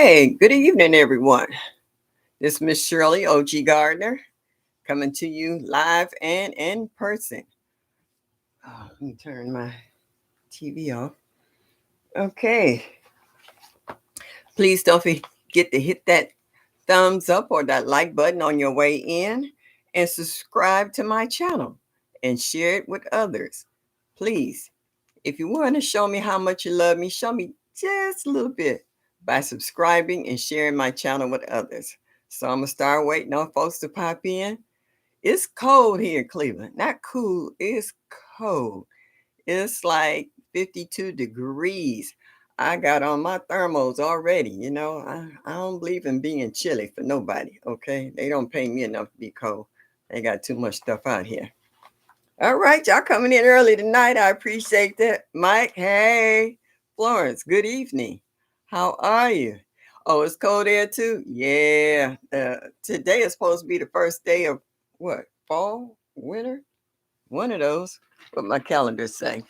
Hey, good evening, everyone. This is Miss Shirley O.G. Gardner coming to you live and in person. Let me turn my TV off. Okay. Please don't forget to hit that thumbs up or that like button on your way in and subscribe to my channel and share it with others. Please, if you want to show me how much you love me, show me just a little bit by subscribing and sharing my channel with others. So I'm going to start waiting on folks to pop in. It's cold here in Cleveland. Not cool, it's cold. It's like 52 degrees. I got on my thermals already. I don't believe in being chilly for nobody, okay? They don't pay me enough to be cold. They got too much stuff out here. All right, y'all coming in early tonight. I appreciate that. Mike, hey. Florence, good evening. How are you? Oh, it's cold there too? Yeah. Today is supposed to be the first day of what? Fall? Winter? One of those. What my calendar say.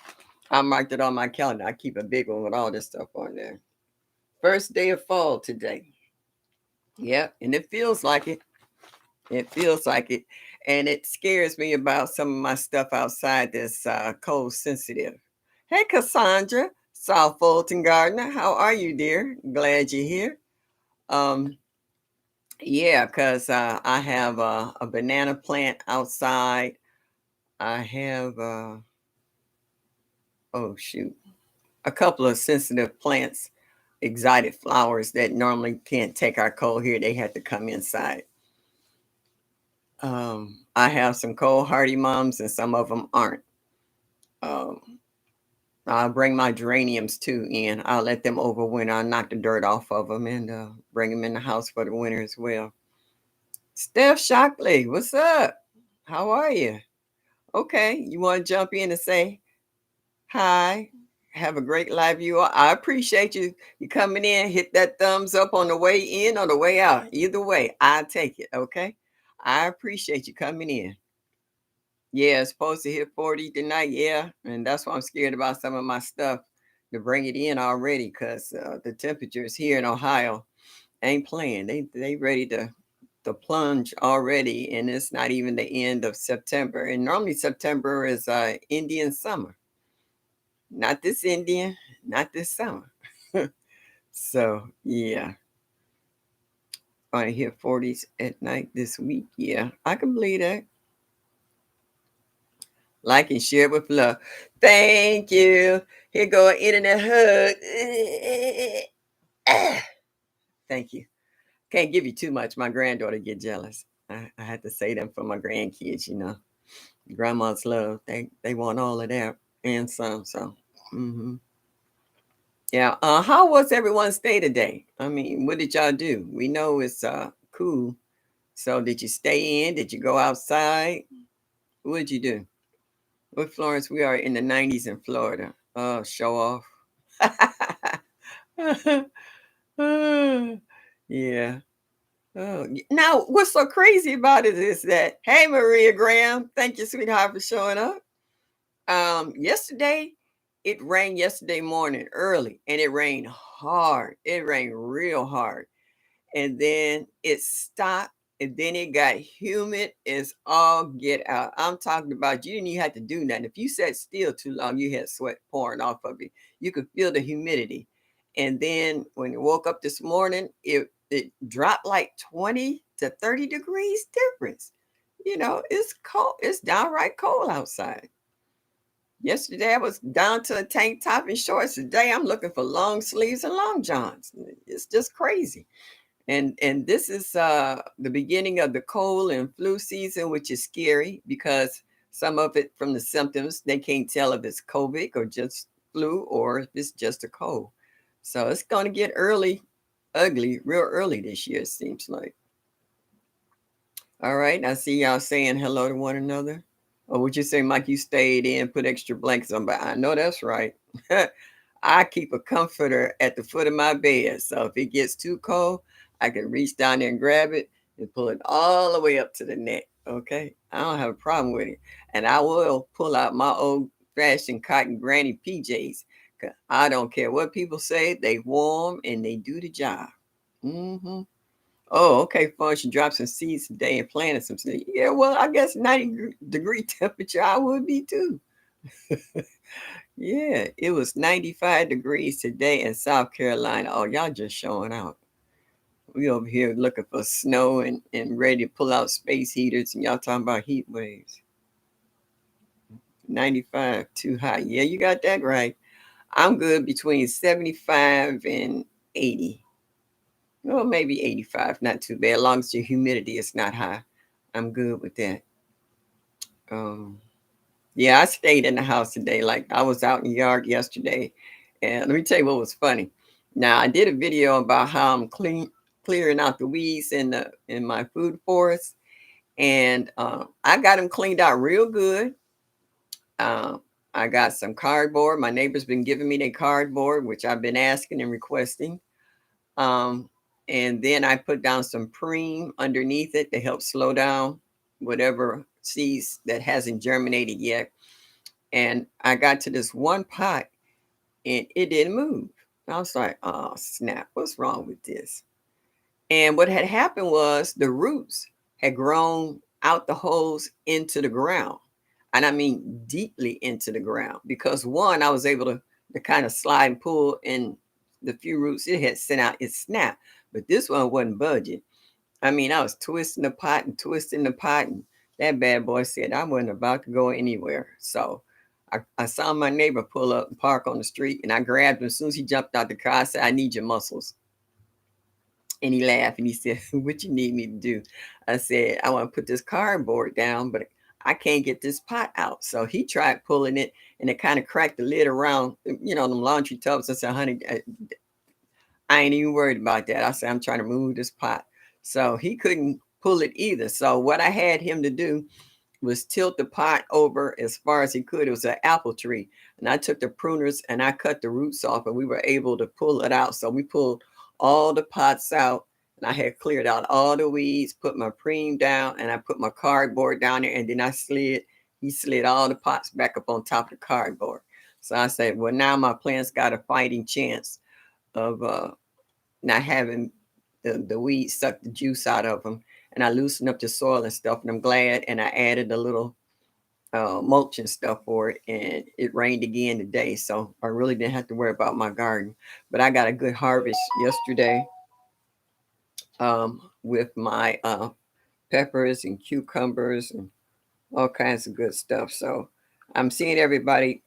I marked it on my calendar. I keep a big one with all this stuff on there. First day of fall today. Yeah, and it feels like it. It feels like it. And it scares me about some of my stuff outside this cold sensitive. Hey, Cassandra, South Fulton Gardner. How are you, dear? Glad you're here. Um, yeah, because I have a banana plant outside. I have, oh, shoot, a couple of sensitive plants, exotic flowers that normally can't take our cold here. They had to come inside. I have some cold hardy mums, and some of them aren't. Um, I'll bring my geraniums too in. I'll let them overwinter. I'll knock the dirt off of them and bring them in the house for the winter as well. Steph Shockley, what's up? How are you? Okay, you want to jump in and say hi? Have a great live view. I appreciate you coming in. Hit that thumbs up on the way in or the way out. Either way, I take it. Okay, I appreciate you coming in. Yeah, it's supposed to hit 40 tonight. Yeah, and that's why I'm scared about some of my stuff to bring it in already because the temperatures here in Ohio ain't playing. They ready to plunge already, and it's not even the end of September. And normally September is Indian summer. Not this Indian, not this summer. So yeah, I hit 40s at night this week. Yeah, I can believe that. Like and share with love. Thank you. Here go an internet hug. Thank you. Can't give you too much. My granddaughter get jealous. I had to say them for my grandkids. Grandma's love. They want all of that and some. So, hmm yeah. How was everyone's day today? I mean, what did y'all do? We know it's cool. So, did you stay in? Did you go outside? What did you do? With Florence, we are in the 90s in Florida. Oh, show off. Yeah. Oh, now what's so crazy about it is that, hey, Maria Graham, thank you, sweetheart, for showing up. Yesterday, it rained yesterday morning early, and it rained hard. It rained real hard, and then it stopped, and then it got humid as all get out. I'm talking about you didn't even have to do nothing. If you sat still too long, you had sweat pouring off of you. You could feel the humidity. And then when you woke up this morning, it dropped like 20 to 30 degrees difference. It's cold. It's downright cold outside. Yesterday I was down to a tank top and shorts. Today I'm looking for long sleeves and long johns. It's just crazy. And this is the beginning of the cold and flu season, which is scary because some of it from the symptoms they can't tell if it's COVID or just flu or if it's just a cold. So it's going to get ugly, real early this year. It seems like. All right, I see y'all saying hello to one another. Or would you say, Mike, you stayed in, put extra blankets on? But I know that's right. I keep a comforter at the foot of my bed. So if it gets too cold, I can reach down there and grab it and pull it all the way up to the neck. Okay. I don't have a problem with it. And I will pull out my old fashioned cotton granny PJs. 'Cause I don't care what people say, they warm and they do the job. Mm-hmm. Oh, okay. Fun. She dropped some seeds today and planted some seeds. Yeah, well, I guess 90-degree temperature I would be too. Yeah, it was 95 degrees today in South Carolina. Oh, y'all just showing out. We over here looking for snow and ready to pull out space heaters, and y'all talking about heat waves. 95, too hot. Yeah, you got that right. I'm good between 75 and 80. Well, maybe 85, not too bad. As long as the humidity is not high, I'm good with that. Um, yeah, I stayed in the house today. Like I was out in the yard yesterday, and let me tell you what was funny. Now I did a video about how I'm clearing out the weeds in my food forest, and I got them cleaned out real good. Uh, I got some cardboard. My neighbor's been giving me their cardboard, which I've been asking and requesting. Um, and then I put down some preem underneath it to help slow down whatever seeds that hasn't germinated yet. And I got to this one pot and it didn't move. I was like, oh, snap, what's wrong with this? And what had happened was the roots had grown out the holes into the ground. And I mean deeply into the ground because one, I was able to kind of slide and pull in the few roots it had sent out, it snapped. But this one wasn't budging. I mean, I was twisting the pot and twisting the pot, and that bad boy said I wasn't about to go anywhere. So I saw my neighbor pull up and park on the street, and I grabbed him. As soon as he jumped out the car, I said, I need your muscles. And he laughed and he said, what you need me to do? I said, I want to put this cardboard down, but I can't get this pot out. So he tried pulling it and it kind of cracked the lid around, them laundry tubs. I said, honey, I ain't even worried about that. I said, I'm trying to move this pot. So he couldn't pull it either. So what I had him to do was tilt the pot over as far as he could. It was an apple tree. And I took the pruners and I cut the roots off and we were able to pull it out. So we pulled all the pots out and I had cleared out all the weeds, put my preem down, and I put my cardboard down there. And then he slid all the pots back up on top of the cardboard. So I said, well, now my plants got a fighting chance of not having the weeds suck the juice out of them. And I loosened up the soil and stuff. And I'm glad. And I added a little mulch and stuff for it. And it rained again today. So I really didn't have to worry about my garden. But I got a good harvest yesterday with my peppers and cucumbers and all kinds of good stuff. So I'm seeing everybody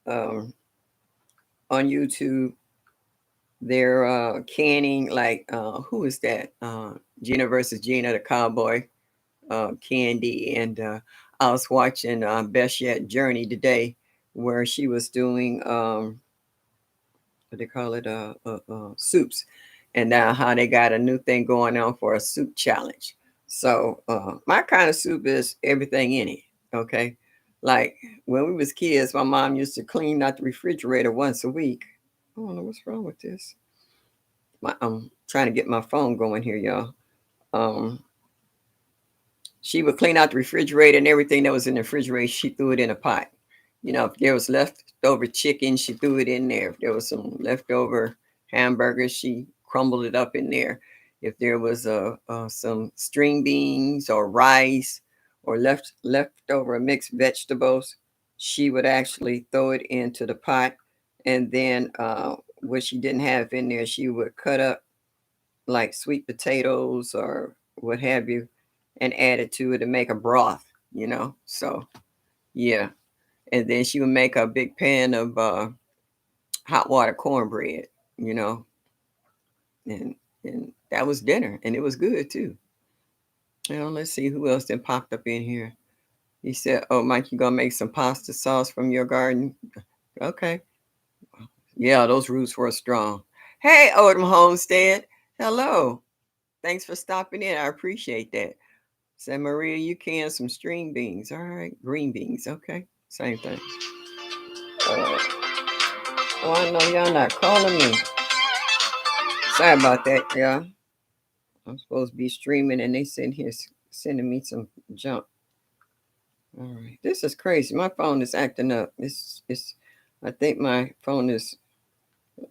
um, on YouTube. They're canning like who is that? Gina versus Gina, the cowboy candy. And I was watching Best Yet Journey today, where she was doing what they call it, soups, and now how they got a new thing going on for a soup challenge. So my kind of soup is everything in it. Okay, like when we was kids, my mom used to clean out the refrigerator once a week. I don't know what's wrong with this. I'm trying to get my phone going here, y'all. Um, she would clean out the refrigerator and everything that was in the refrigerator, she threw it in a pot. If there was leftover chicken, she threw it in there. If there was some leftover hamburgers, she crumbled it up in there. If there was some string beans or rice or leftover mixed vegetables, she would actually throw it into the pot. And then what she didn't have in there, she would cut up like sweet potatoes or what have you, and add it to it to make a broth. So yeah, and then she would make a big pan of hot water cornbread, you know, and and that was dinner, and it was good too. Let's see who else then popped up in here. He said, "Oh, Mike, you gonna make some pasta sauce from your garden?" Okay, yeah, those roots were strong. Hey, Odom Homestead, hello. Thanks for stopping in. I appreciate that. Said Maria, you can some string beans. All right, green beans. Okay, same thing. Uh, oh, I know y'all not calling me. Sorry about that, y'all. I'm supposed to be streaming, and they sitting here sending me some junk. All right, this is crazy. My phone is acting up. It's. I think my phone is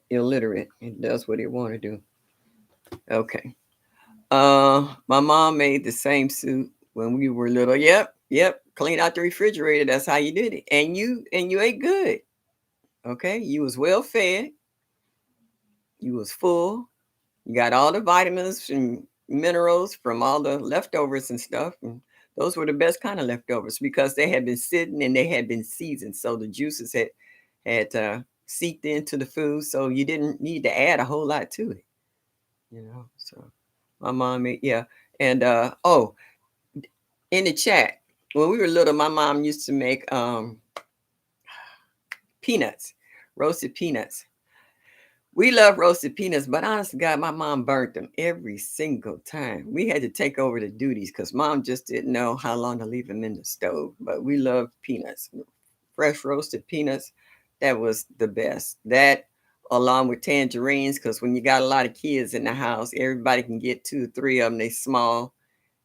illiterate. It does what it want to do. Okay. My mom made the same soup when we were little. Yep, yep. Clean out the refrigerator. That's how you did it. And you ate good. Okay. You was well fed. You was full. You got all the vitamins and minerals from all the leftovers and stuff. And those were the best kind of leftovers because they had been sitting and they had been seasoned. So the juices had seeped into the food. So you didn't need to add a whole lot to it. So my mom made, yeah. And in the chat, when we were little, my mom used to make peanuts, roasted peanuts. We love roasted peanuts, but honest to God, my mom burnt them every single time. We had to take over the duties because mom just didn't know how long to leave them in the stove. But we love peanuts, fresh roasted peanuts. That was the best. That, along with tangerines, because when you got a lot of kids in the house, everybody can get 2 or 3 of them. They small,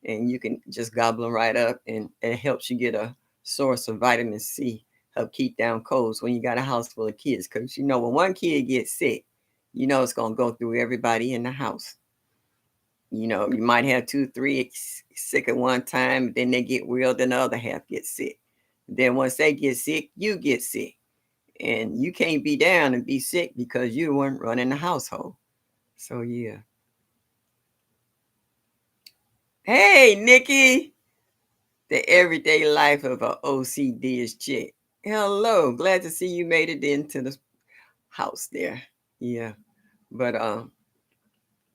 and you can just gobble them right up, and it helps you get a source of vitamin C, help keep down colds when you got a house full of kids. Because when one kid gets sick, it's gonna go through everybody in the house. You might have 2, 3 sick at one time, then they get well, then the other half gets sick. Then once they get sick, you get sick. And you can't be down and be sick because you weren't running the household. So yeah. Hey, Nikki. The everyday life of a OCD is chick. Hello, glad to see you made it into the house there. Yeah, but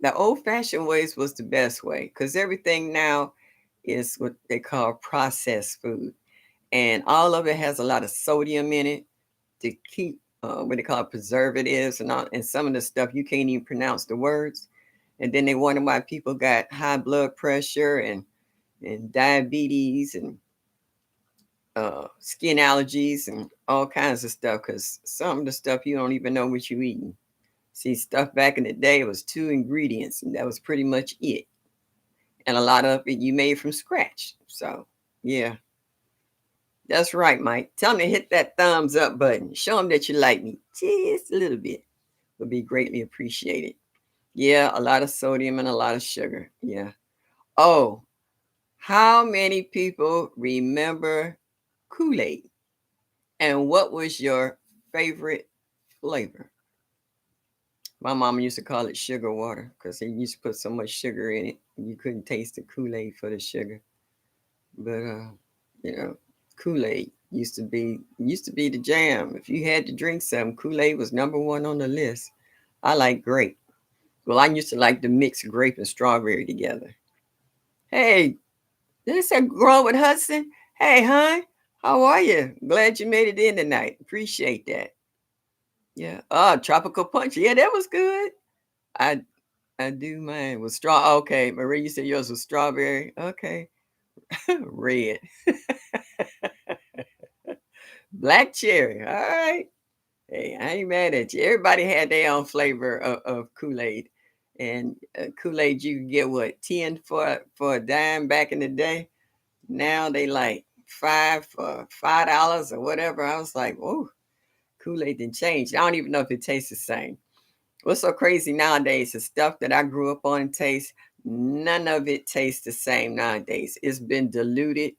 the old-fashioned ways was the best way because everything now is what they call processed food, and all of it has a lot of sodium in it to keep what they call preservatives and all, and some of the stuff you can't even pronounce the words, and then they wonder why people got high blood pressure and diabetes and skin allergies and all kinds of stuff because some of the stuff you don't even know what you're eating. See, stuff back in the day was 2 ingredients, and that was pretty much it. And a lot of it you made from scratch. So, yeah, that's right, Mike. Tell me to hit that thumbs up button. Show them that you like me just a little bit. Would be greatly appreciated. Yeah, a lot of sodium and a lot of sugar. Yeah. Oh, how many people remember Kool Aid? And what was your favorite flavor? My mama used to call it sugar water because they used to put so much sugar in it. You couldn't taste the Kool-Aid for the sugar. But you know, Kool-Aid used to be the jam. If you had to drink some, Kool-Aid was number one on the list. I like grape. Well, I used to like to mix grape and strawberry together. Hey, this is Growing with Hudson. Hey, hon, how are you? Glad you made it in tonight. Appreciate that. Yeah. Oh, tropical punch. Yeah, that was good. I I do mine with straw. Okay, Marie, you said yours was strawberry. Okay, red, black cherry. All right. Hey, I ain't mad at you. Everybody had their own flavor of Kool Aid, and Kool Aid you could get what 10 for a dime back in the day. Now they like 5 for $5 or whatever. I was like, oh, Kool Aid didn't change. I don't even know if it tastes the same. What's so crazy nowadays? The stuff that I grew up on and taste, none of it tastes the same nowadays. It's been diluted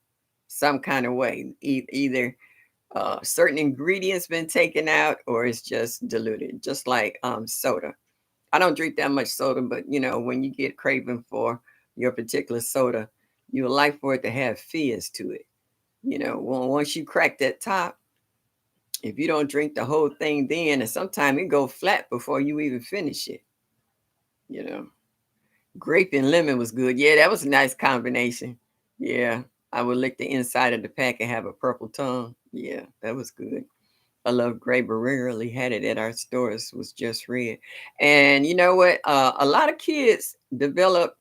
some kind of way. Either certain ingredients been taken out or it's just diluted, just like soda. I don't drink that much soda, but when you get craving for your particular soda, you would like for it to have fizz to it. Once you crack that top, if you don't drink the whole thing then, and sometimes it go flat before you even finish it. You know, grape and lemon was good. Yeah, that was a nice combination. Yeah, I would lick the inside of the pack and have a purple tongue. Yeah, that was good. I love grape, but rarely had it at our stores. Was just red. And you know what? A lot of kids develop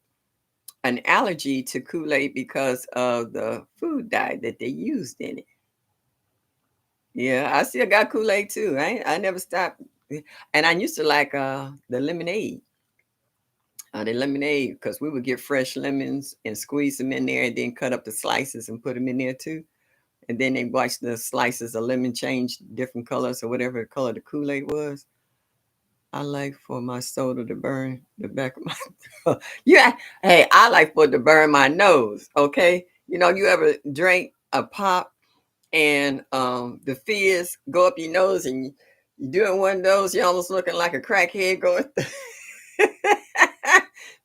an allergy to Kool Aid because of the food dye that they used in it. Yeah, I still got Kool Aid too. I never stopped. And I used to like the lemonade because we would get fresh lemons and squeeze them in there and then cut up the slices and put them in there too. And then they watch the slices of lemon change different colors or whatever color the Kool-Aid was. I like for my soda to burn the back of my yeah. Hey, I like for it to burn my nose. Okay. You ever drink a pop and the fizz go up your nose and you doing one of those, you're almost looking like a crackhead going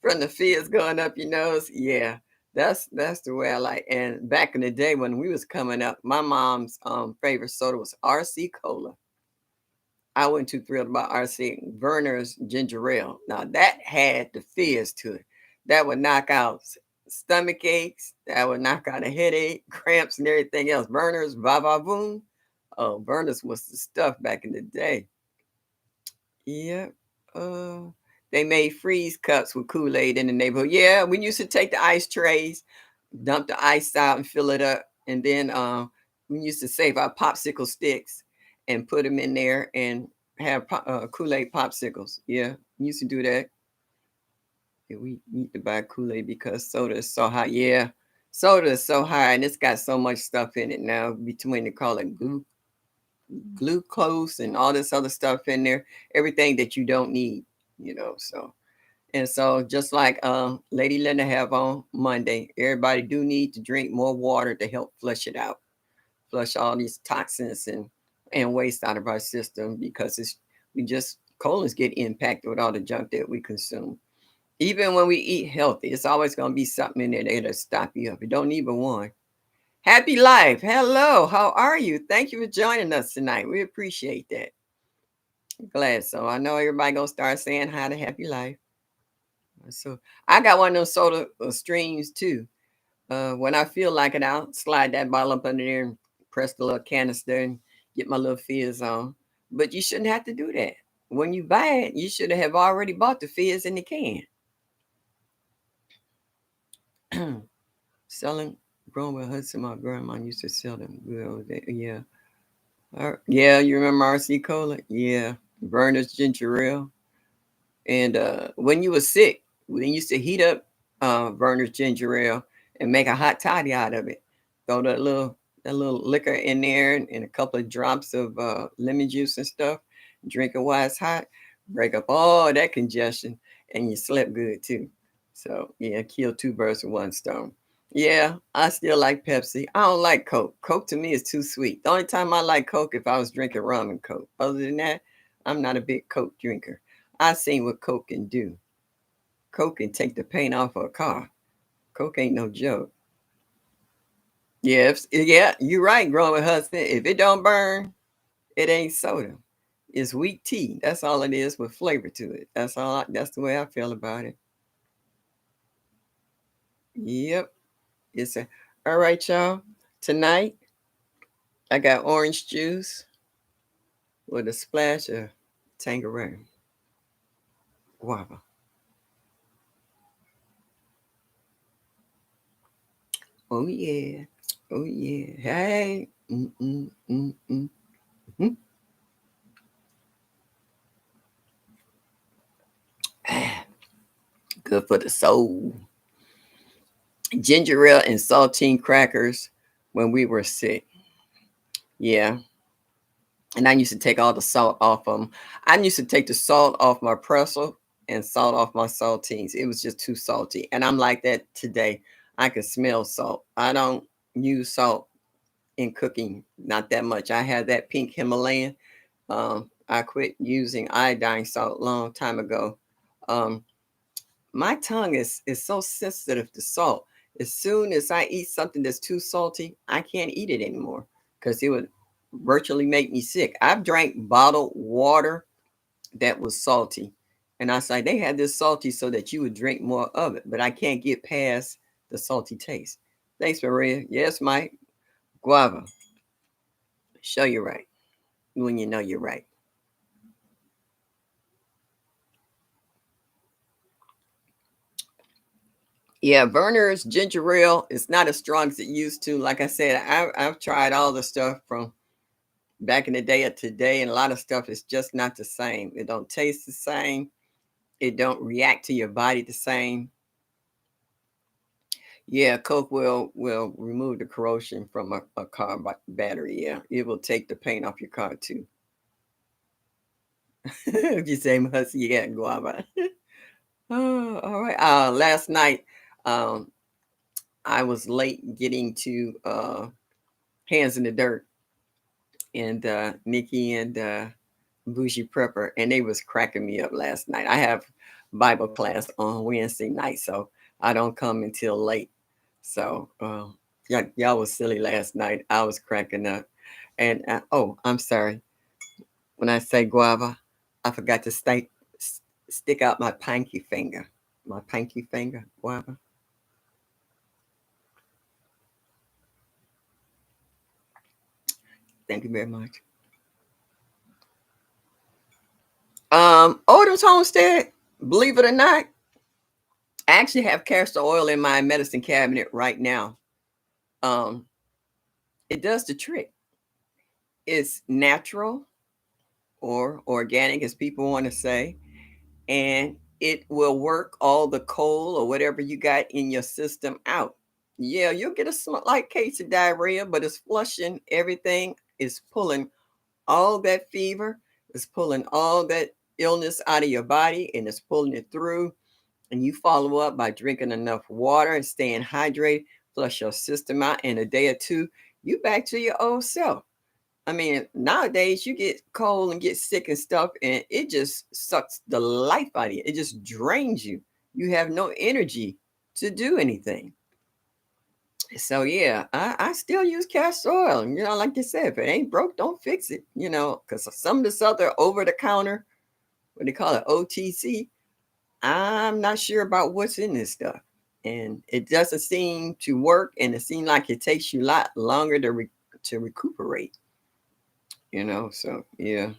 from the fizz going up your nose. Yeah, that's the way I like. And back in the day when we was coming up, my mom's favorite soda was RC Cola. I wasn't too thrilled about RC Verner's ginger ale. Now that had the fizz to it. That would knock out stomach aches. That would knock out a headache, cramps, and everything else. Verner's Va Va Voom. Oh, Verner's was the stuff back in the day. Yep. Uh, they made freeze cups with Kool-Aid in the neighborhood. Yeah, we used to take the ice trays, dump the ice out and fill it up. And then we used to save our popsicle sticks and put them in there and have Kool-Aid popsicles. Yeah, we used to do that. Yeah, we need to buy Kool-Aid because soda is so high. Yeah, soda is so high and it's got so much stuff in it now. Between they call it glucose and all this other stuff in there, everything that you don't need. So just like Lady Linda have on Monday, everybody do need to drink more water to help flush it out, flush all these toxins and waste out of our system because we just colons get impacted with all the junk that we consume. Even when we eat healthy, it's always going to be something in there that'll stop you up. You don't need but one. Happy life. Hello. How are you? Thank you for joining us tonight. We appreciate that. Glad so. I know everybody gonna start saying hi to Happy Life. So I got one of those soda streams too. When I feel like it, I'll slide that bottle up under there and press the little canister and get my little fizz on. But you shouldn't have to do that. When you buy it, you should have already bought the fizz in the can. Selling growing with Hudson, my grandma used to sell them. Well, yeah. Yeah, you remember RC Cola? Yeah. Verner's ginger ale. And when you were sick, we used to heat up Verner's ginger ale and make a hot toddy out of it. Throw that little liquor in there and a couple of drops of lemon juice and stuff. Drink it while it's hot. Break up all that congestion, and you slept good too. So yeah, kill two birds with one stone. Yeah, I still like Pepsi. I don't like Coke. Coke to me is too sweet. The only time I like Coke if I was drinking rum and Coke. Other than that, I'm not a big Coke drinker. I seen what Coke can do. Coke can take the paint off of a car. Coke ain't no joke. Yeah, you're right, growing husband. If it don't burn, it ain't soda. It's weak tea. That's all it is with flavor to it. That's the way I feel about it. Yep. All right, y'all. Tonight I got orange juice with a splash of Tangerine guava. Oh yeah. Oh yeah. Hey. Mm. Good for the soul. Ginger ale and saltine crackers when we were sick. Yeah. And I used to take all the salt off them. I used to take the salt off my pretzel and salt off my saltines. It was just too salty. And I'm like that today. I can smell salt. I don't use salt in cooking, not that much. I had that pink Himalayan. I quit using iodine salt a long time ago. Um, my tongue is so sensitive to salt. As soon as I eat something that's too salty, I can't eat it anymore because it would virtually make me sick. I've drank bottled water that was salty, and I say they had this salty so that you would drink more of it, but I can't get past the salty taste. Thanks, Maria. Yes, Mike. Guava. Show you right when you know you're right. Yeah, Verner's ginger ale is not as strong as it used to. Like I said, I've tried all the stuff from back in the day or today, and a lot of stuff is just not the same. It don't taste the same. It don't react to your body the same. Yeah, Coke will remove the corrosion from a car battery. Yeah, it will take the paint off your car too. If you say must, yeah, guava. Oh, all right. Last night, um, I was late getting to Hands in the Dirt and Nikki and Bougie Prepper, and they was cracking me up last night. I have Bible class on Wednesday night, so I don't come until late. So yeah, y'all was silly last night. I was cracking up. And oh, I'm sorry. When I say guava, I forgot to stick out my pinky finger. My pinky finger, guava. Thank you very much. Otis Homestead, believe it or not, I actually have castor oil in my medicine cabinet right now. Um, it does the trick. It's natural or organic, as people want to say, and it will work all the cold or whatever you got in your system out. Yeah, you'll get a slight case of diarrhea, but it's flushing everything. It's pulling all that fever. It's pulling all that illness out of your body, and it's pulling it through. And you follow up by drinking enough water and staying hydrated, flush your system out in a day or two, you back to your old self. I mean, nowadays you get cold and get sick and stuff, and it just sucks the life out of you. It just drains you. You have no energy to do anything. So yeah, I still use castor oil. You know, like you said, if it ain't broke, don't fix it. You know, because some of this other over the counter, what they call it, OTC, I'm not sure about what's in this stuff. And it doesn't seem to work, and it seems like it takes you a lot longer to recuperate. You know, so yeah.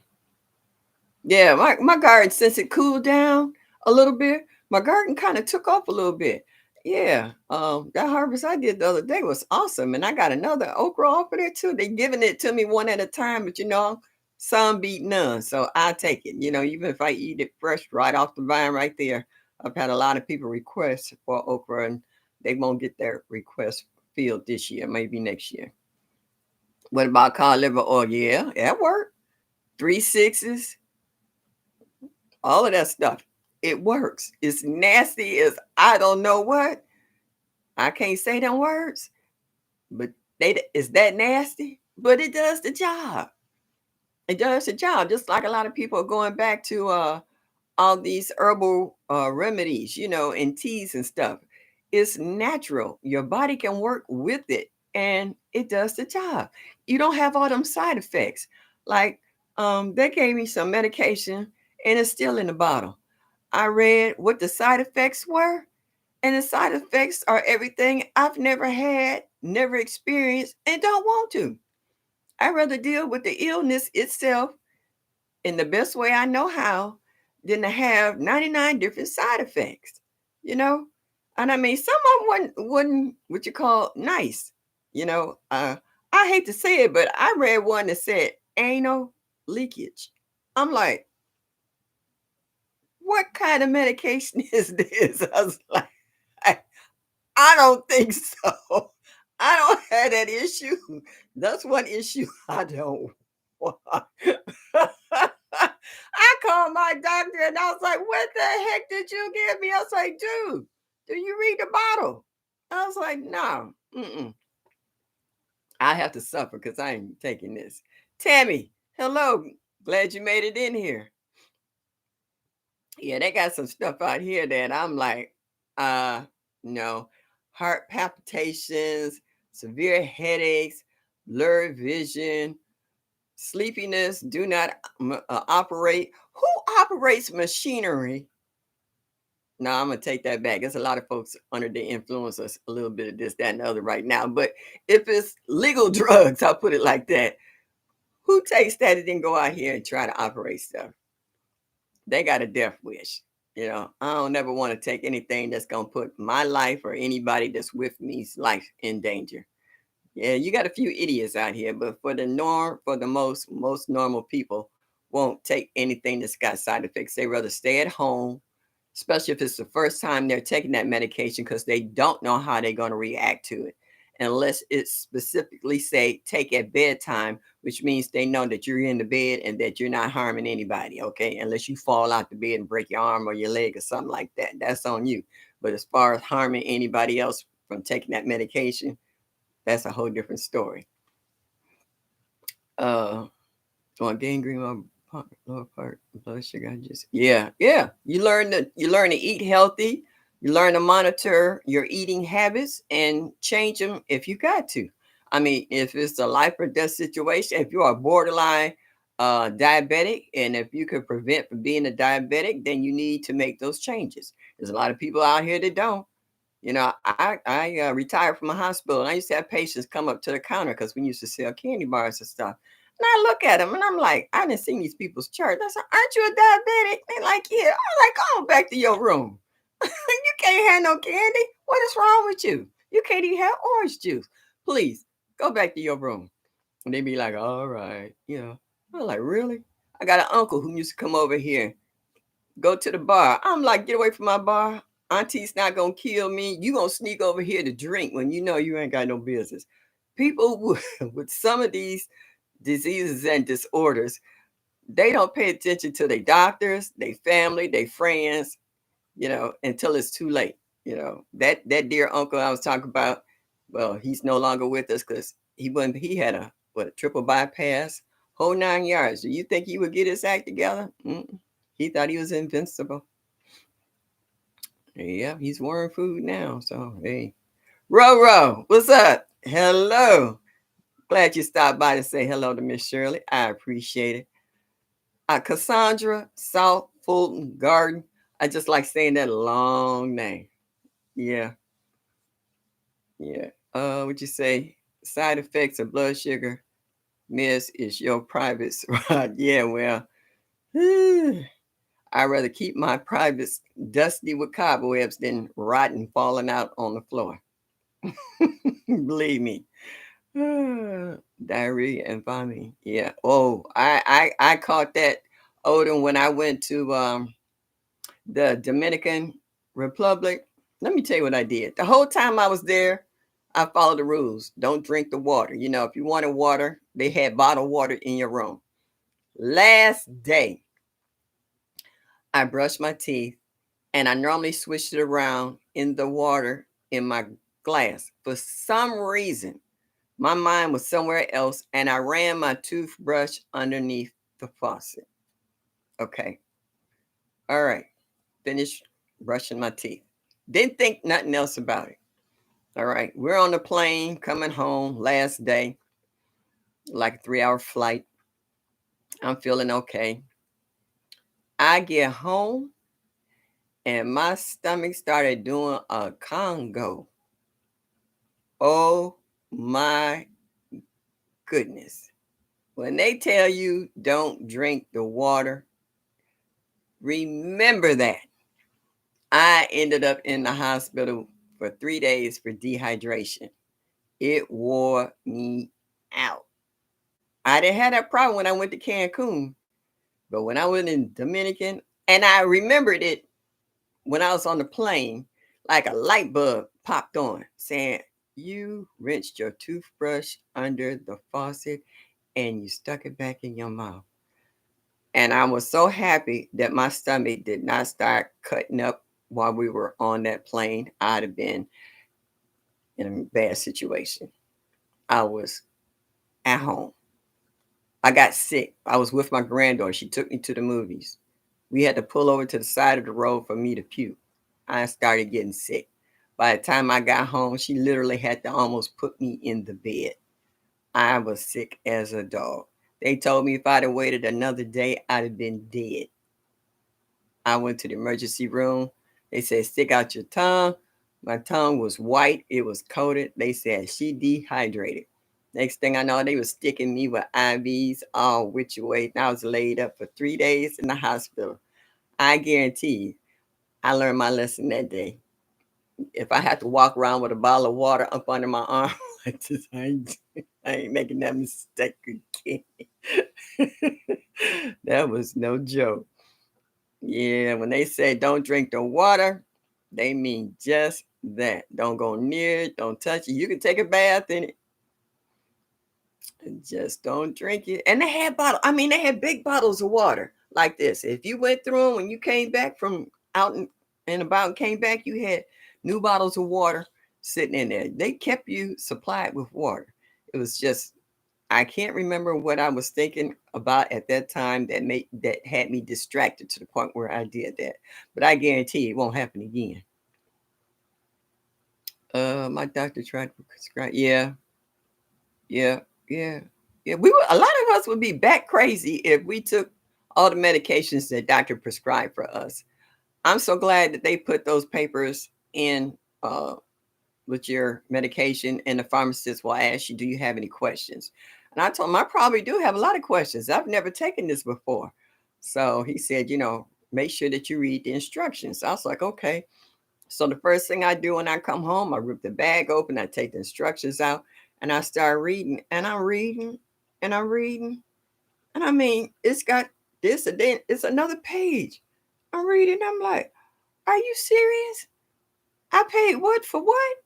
Yeah, my garden, since it cooled down a little bit, my garden kind of took off a little bit. Yeah, that harvest I did the other day was awesome, and I got another okra off of there too. They giving it to me one at a time, but you know, some beat none, so I take it. You know, even if I eat it fresh right off the vine right there. I've had a lot of people request for okra, and they won't get their request filled this year, maybe next year. What about cod liver oil? Yeah, that worked. Three sixes, all of that stuff. It works. It's nasty as I don't know what. I can't say them words, but it's that nasty. But it does the job. It does the job. Just like a lot of people are going back to all these herbal remedies, you know, and teas and stuff. It's natural. Your body can work with it, and it does the job. You don't have all them side effects. Like they gave me some medication, and it's still in the bottle. I read what the side effects were, and the side effects are everything I've never had, never experienced, and don't want to. I'd rather deal with the illness itself in the best way I know how than to have 99 different side effects, you know? And I mean, some of them wasn't what you call nice, you know? I hate to say it, but I read one that said anal leakage. I'm like, what kind of medication is this? I was like, I don't think so. I don't have that issue. That's one issue I don't want. I called my doctor and I was like, what the heck did you give me? I was like, dude, do you read the bottle? I was like, no. Mm-mm. I have to suffer because I ain't taking this. Tammy, hello. Glad you made it in here. Yeah, they got some stuff out here that I'm like, uh, no, heart palpitations, severe headaches, blurred vision, sleepiness, do not operate. Who operates machinery? No, I'm gonna take that back. There's a lot of folks under the influence of a little bit of this, that, and the other right now. But if it's legal drugs, I'll put it like that. Who takes that and then go out here and try to operate stuff? They got a death wish. You know, I don't never want to take anything that's gonna put my life or anybody that's with me's life in danger. Yeah, you got a few idiots out here, but for the norm, for the most normal people, won't take anything that's got side effects. They rather stay at home, especially if it's the first time they're taking that medication because they don't know how they're going to react to it, unless it specifically say take at bedtime which means they know that you're in the bed and that you're not harming anybody, okay? Unless you fall out the bed and break your arm or your leg or something like that. That's on you. But as far as harming anybody else from taking that medication, that's a whole different story. Uh, on gangrene, lower part, blood sugar. Yeah. You learn to eat healthy. You learn to monitor your eating habits and change them if you got to. I mean, if it's a life or death situation, if you are borderline diabetic, and if you could prevent from being a diabetic, then you need to make those changes. There's a lot of people out here that don't. I retired from a hospital, and I used to have patients come up to the counter because we used to sell candy bars and stuff. And I look at them, and I'm like, I didn't see these people's chart. I said, "Aren't you a diabetic?" They're like, "Yeah." I'm like, "Go on back to your room. You can't have no candy. What is wrong with you? You can't even have orange juice. Please go back to your room." And they be like, "All right, I'm like, "Really?" I got an uncle who used to come over here, go to the bar. I'm like, "Get away from my bar. Auntie's not gonna kill me. You gonna sneak over here to drink when you know you ain't got no business." People with some of these diseases and disorders, they don't pay attention to their doctors, their family, their friends, until it's too late. That dear uncle I was talking about, well, he's no longer with us because he had a triple bypass, whole 9 yards. Do you think he would get his act together? He thought he was invincible. Yeah, he's wearing food now. So hey, Roro, what's up? Hello. Glad you stopped by to say hello to Miss Shirley. I appreciate it. Cassandra South Fulton Garden. I just like saying that long name. Yeah, yeah. What you say? Side effects of blood sugar, miss, is your private right? Yeah, well, I'd rather keep my privates dusty with cobwebs than rotten falling out on the floor. Believe me. Diarrhea and vomiting. Yeah. Oh, I caught that, Odin, when I went to the Dominican Republic. Let me tell you what I did. The whole time I was there, I followed the rules. Don't drink the water. If you wanted water, they had bottled water in your room. Last day, I brushed my teeth, and I normally switched it around in the water in my glass. For some reason, my mind was somewhere else, and I ran my toothbrush underneath the faucet. Okay. All right. Finished brushing my teeth. Didn't think nothing else about it. All right. We're on the plane coming home last day, like a 3-hour flight. I'm feeling okay. I get home, and my stomach started doing a Congo. Oh my goodness. When they tell you don't drink the water, remember that. I ended up in the hospital for 3 days for dehydration. It wore me out. I didn't have that problem when I went to Cancun, but when I went in Dominican, and I remembered it when I was on the plane, like a light bulb popped on saying, "You rinsed your toothbrush under the faucet and you stuck it back in your mouth." And I was so happy that my stomach did not start cutting up while we were on that plane. I'd have been in a bad situation. I was at home. I got sick. I was with my granddaughter. She took me to the movies. We had to pull over to the side of the road for me to puke. I started getting sick. By the time I got home, she literally had to almost put me in the bed. I was sick as a dog. They told me if I'd have waited another day, I'd have been dead. I went to the emergency room. They said, "Stick out your tongue." My tongue was white. It was coated. They said she dehydrated. Next thing I know, they was sticking me with IVs all which way. And I was laid up for 3 days in the hospital. I guarantee you, I learned my lesson that day. If I had to walk around with a bottle of water up under my arm, I ain't making that mistake again. That was no joke. Yeah, when they say don't drink the water, they mean just that. Don't go near it, don't touch it. You can take a bath in it. Just don't drink it. And they had they had big bottles of water like this. If you went through them when you came back from out and about and came back, you had new bottles of water sitting in there. They kept you supplied with water. It was just I can't remember what I was thinking about at that time that had me distracted to the point where I did that. But I guarantee it won't happen again. My doctor tried to prescribe. Yeah, yeah, yeah, yeah. A lot of us would be back crazy if we took all the medications that doctor prescribed for us. I'm so glad that they put those papers in uh, with your medication, and the pharmacist will ask you, "Do you have any questions?" And I told him I probably do have a lot of questions. I've never taken this before, so he said, make sure that you read the instructions. I was like, okay. So the first thing I do when I come home, I rip the bag open, I take the instructions out, and I start reading. And I'm reading, and I'm reading, and I mean, it's got this, and then it's another page. I'm reading. I'm like, are you serious? I paid what for what?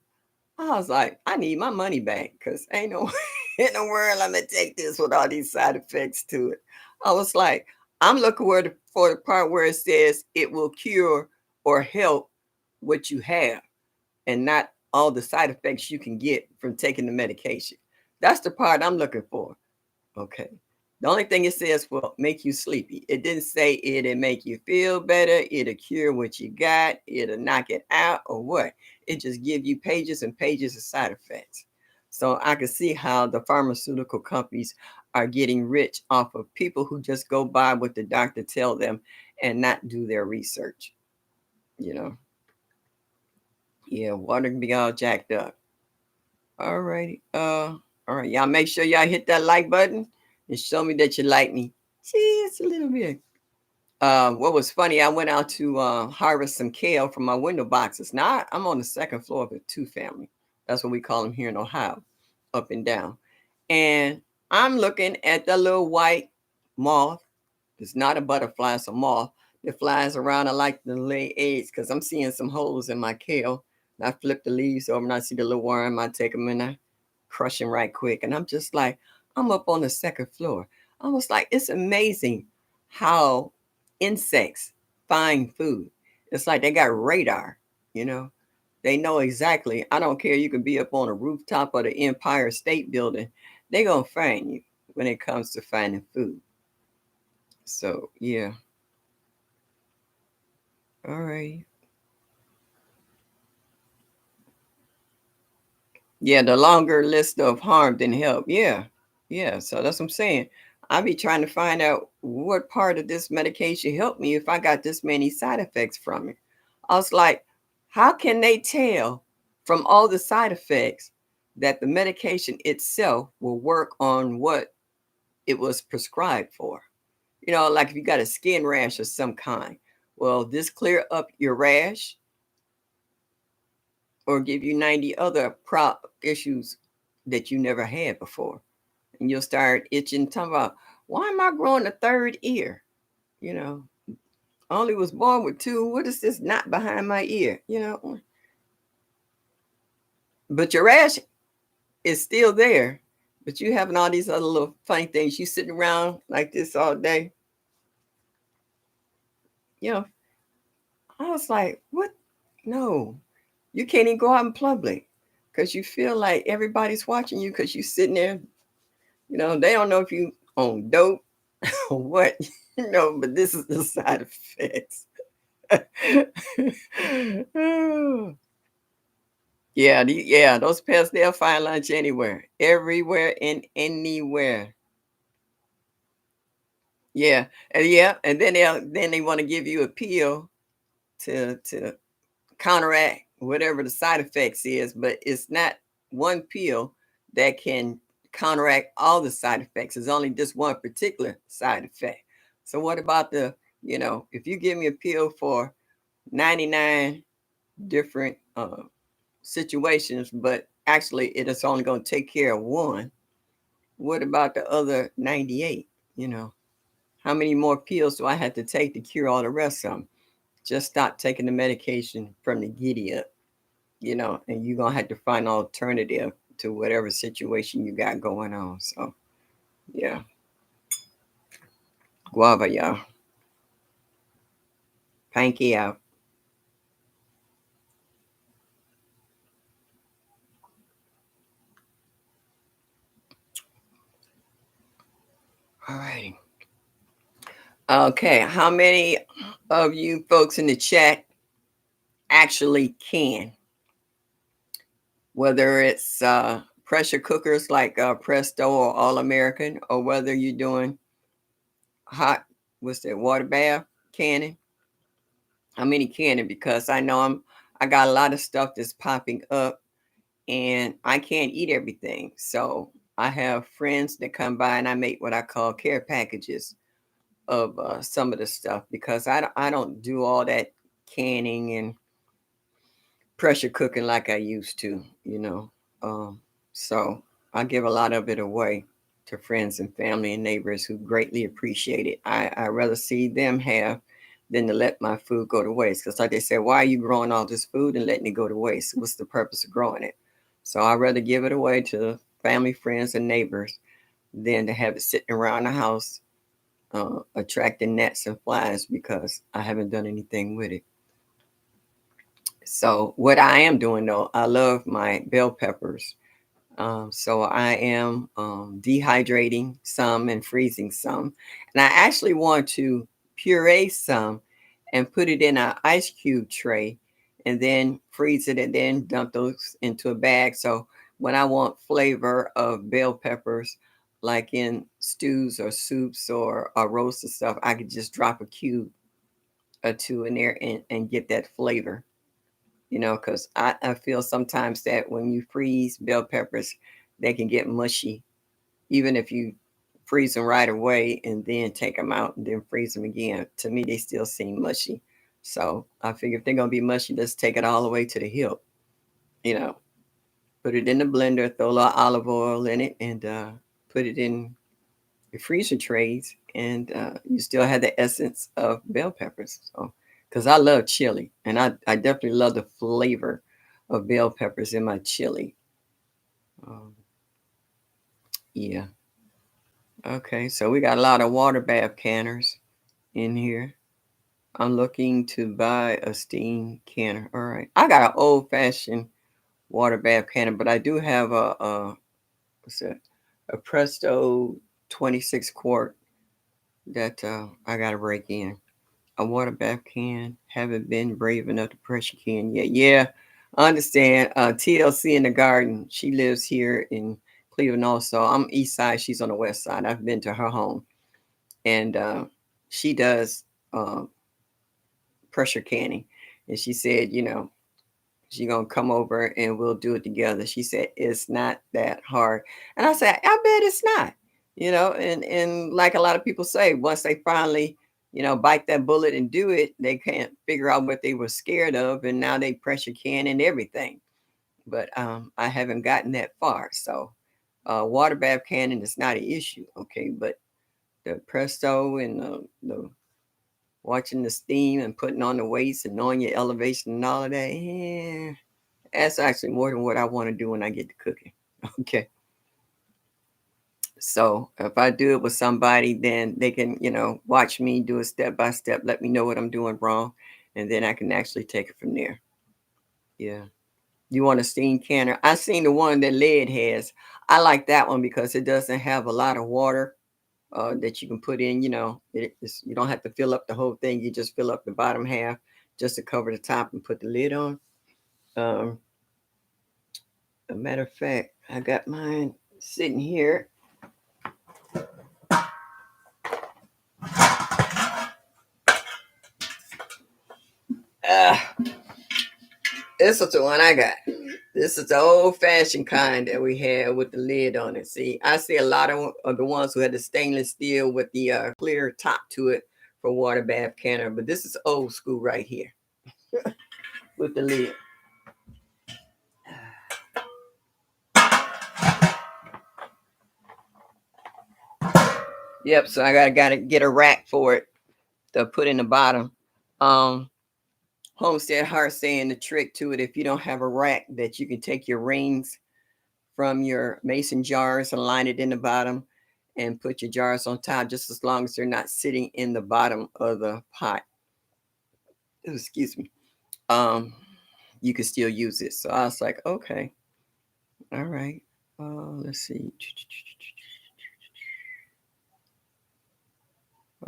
I was like, I need my money back because ain't no in the world I'm gonna take this with all these side effects to it. I was like, I'm looking for the part where it says it will cure or help what you have and not all the side effects you can get from taking the medication. That's the part I'm looking for. Okay. The only thing it says will make you sleepy. It didn't say it'll make you feel better, it'll cure what you got, it'll knock it out, or what. It just give you pages and pages of side effects. So I can see how the pharmaceutical companies are getting rich off of people who just go by what the doctor tell them and not do their research. You know. Yeah, water can be all jacked up. All righty. All right. Y'all make sure y'all hit that like button and show me that you like me. Just a little bit. What was funny, I went out to harvest some kale from my window boxes. Now I'm on the second floor of a two family. That's what we call them here in Ohio, up and down. And I'm looking at the little white moth. It's not a butterfly, it's a moth that flies around. I like to lay eggs because I'm seeing some holes in my kale. And I flip the leaves over and I see the little worm. I take them and I crush them right quick. And I'm just like, I'm up on the second floor. I was like, it's amazing how insects find food. It's like they got radar, you know. They know exactly. I don't care. You can be up on a rooftop of the Empire State Building. They're going to find you when it comes to finding food. So, yeah. All right. Yeah, the longer list of harm than help. Yeah. Yeah. So that's what I'm saying. I be trying to find out what part of this medication helped me if I got this many side effects from it. I was like, how can they tell from all the side effects that the medication itself will work on what it was prescribed for? Like if you got a skin rash of some kind, well, this clear up your rash or give you 90 other issues that you never had before. And you'll start itching, talking about, why am I growing a third ear? You know, I only was born with two. What is this knot behind my ear? But your rash is still there. But you having all these other little funny things. You sitting around like this all day. You know, I was like, what? No, you can't even go out in public because you feel like everybody's watching you because you sitting there. They don't know if you on dope or what, but this is the side effects. Yeah, those pests, they'll find lunch anywhere, everywhere and anywhere. Yeah, and then they want to give you a pill to counteract whatever the side effects is, but it's not one pill that can counteract all the side effects. It's only just one particular side effect. So what about if you give me a pill for 99 different situations, but actually it is only going to take care of one, what about the other 98? You know, how many more pills do I have to take to cure all the rest of them? Just stop taking the medication from the giddy up, and you're going to have to find an alternative to whatever situation you got going on. So yeah, guava, y'all. Panky out. All righty. Okay, how many of you folks in the chat actually can? Whether it's pressure cookers like Presto or All American, or whether you're doing hot, what's that, water bath canning? How many canning? Because I know I got a lot of stuff that's popping up, and I can't eat everything. So I have friends that come by, and I make what I call care packages of some of the stuff, because I don't do all that canning and pressure cooking like I used to. Um, so I give a lot of it away to friends and family and neighbors who greatly appreciate it. I rather see them have than to let my food go to waste. Because like they say, why are you growing all this food and letting it go to waste? What's the purpose of growing it? So I'd rather give it away to family, friends, and neighbors than to have it sitting around the house attracting gnats and flies because I haven't done anything with it. So what I am doing though, I love my bell peppers. So I am dehydrating some and freezing some. And I actually want to puree some and put it in an ice cube tray and then freeze it and then dump those into a bag. So when I want flavor of bell peppers, like in stews or soups or roasted stuff, I could just drop a cube or two in there and get that flavor. Because I feel sometimes that when you freeze bell peppers, they can get mushy, even if you freeze them right away and then take them out and then freeze them again. To me, they still seem mushy. So I figure if they're going to be mushy, let's take it all the way to the hilt. You know, put it in the blender, throw a little olive oil in it, and put it in your freezer trays, and you still have the essence of bell peppers. So, because I love chili, and I definitely love the flavor of bell peppers in my chili. Um, yeah. Okay, so we got a lot of water bath canners in here. I'm looking to buy a steam canner. All right, I got an old fashioned water bath canner, but I do have a what's that? A Presto 26 quart that I got to break in. A water bath can. Haven't been brave enough to pressure can yet. Yeah, I understand. TLC in the garden. She lives here in Cleveland also. I'm east side. She's on the west side. I've been to her home, and she does pressure canning. And she said, she gonna come over and we'll do it together. She said it's not that hard, and I said I bet it's not. And like a lot of people say, once they finally bite that bullet and do it, they can't figure out what they were scared of, and now they pressure can and everything. But I haven't gotten that far, so water bath canning is not an issue. Okay, but the Presto and the watching the steam and putting on the weights and knowing your elevation and all of that, yeah, that's actually more than what I want to do when I get to cooking. Okay. So if I do it with somebody, then they can, watch me do it step by step, let me know what I'm doing wrong, and then I can actually take it from there. Yeah. You want a steam canner? I seen the one that Lead has. I like that one because it doesn't have a lot of water that you can put in. You don't have to fill up the whole thing. You just fill up the bottom half just to cover the top and put the lid on. Um, a matter of fact, I got mine sitting here. Uh, this is the one I got. This is the old fashioned kind that we had with the lid on it. See, I see a lot of the ones who had the stainless steel with the clear top to it for water bath canner, but this is old school right here with the lid. Yep, so I gotta get a rack for it to put in the bottom. Um, Homestead Heart saying the trick to it, if you don't have a rack, that you can take your rings from your mason jars and line it in the bottom and put your jars on top, just as long as they're not sitting in the bottom of the pot. Ooh, excuse me. Um, you can still use it. So I was like, okay, all right. Let's see.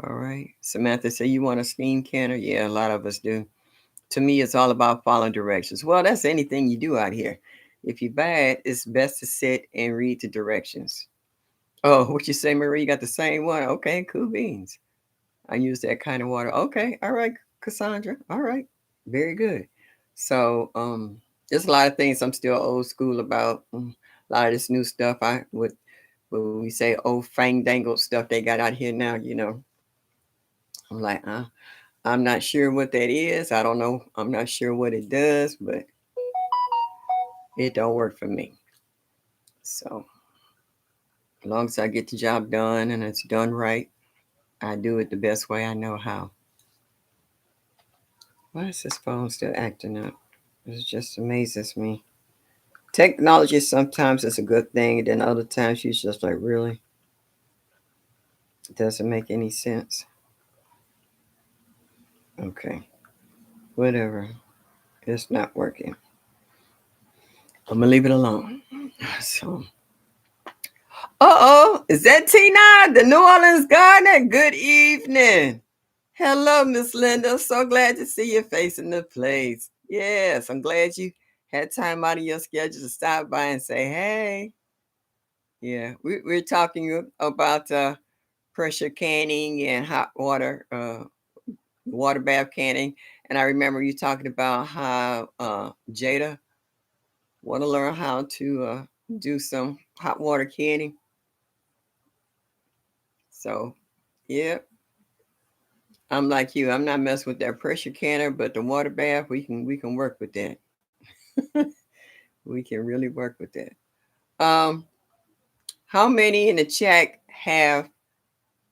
All right. Samantha said, you want a steam canner? Yeah, a lot of us do. To me, it's all about following directions. Well, that's anything you do out here. If you buy it, it's best to sit and read the directions. Oh, what you say, Marie? You got the same one? Okay, cool beans. I use that kind of water. Okay, all right, Cassandra. All right, very good. So, there's a lot of things I'm still old school about. A lot of this new stuff, I would when we say old fang dangled stuff they got out here now. I'm like, I'm not sure what that is. I don't know. I'm not sure what it does, but it don't work for me. So, as long as I get the job done and it's done right, I do it the best way I know how. Why is this phone still acting up? It just amazes me. Technology sometimes is a good thing, and then other times you're just like, really? It doesn't make any sense. Okay, whatever. It's not working. I'm gonna leave it alone. So, is that Tina, the New Orleans Gardener? Good evening. Hello, Miss Linda. So glad to see your face in the place. Yes, I'm glad you had time out of your schedule to stop by and say, hey. Yeah, we're talking about pressure canning and hot water bath canning. And I remember you talking about how Jada want to learn how to do some hot water canning. So, yeah, I'm like you. I'm not messing with that pressure canner, but the water bath, we can work with that. We can really work with that. Um, how many in the chat have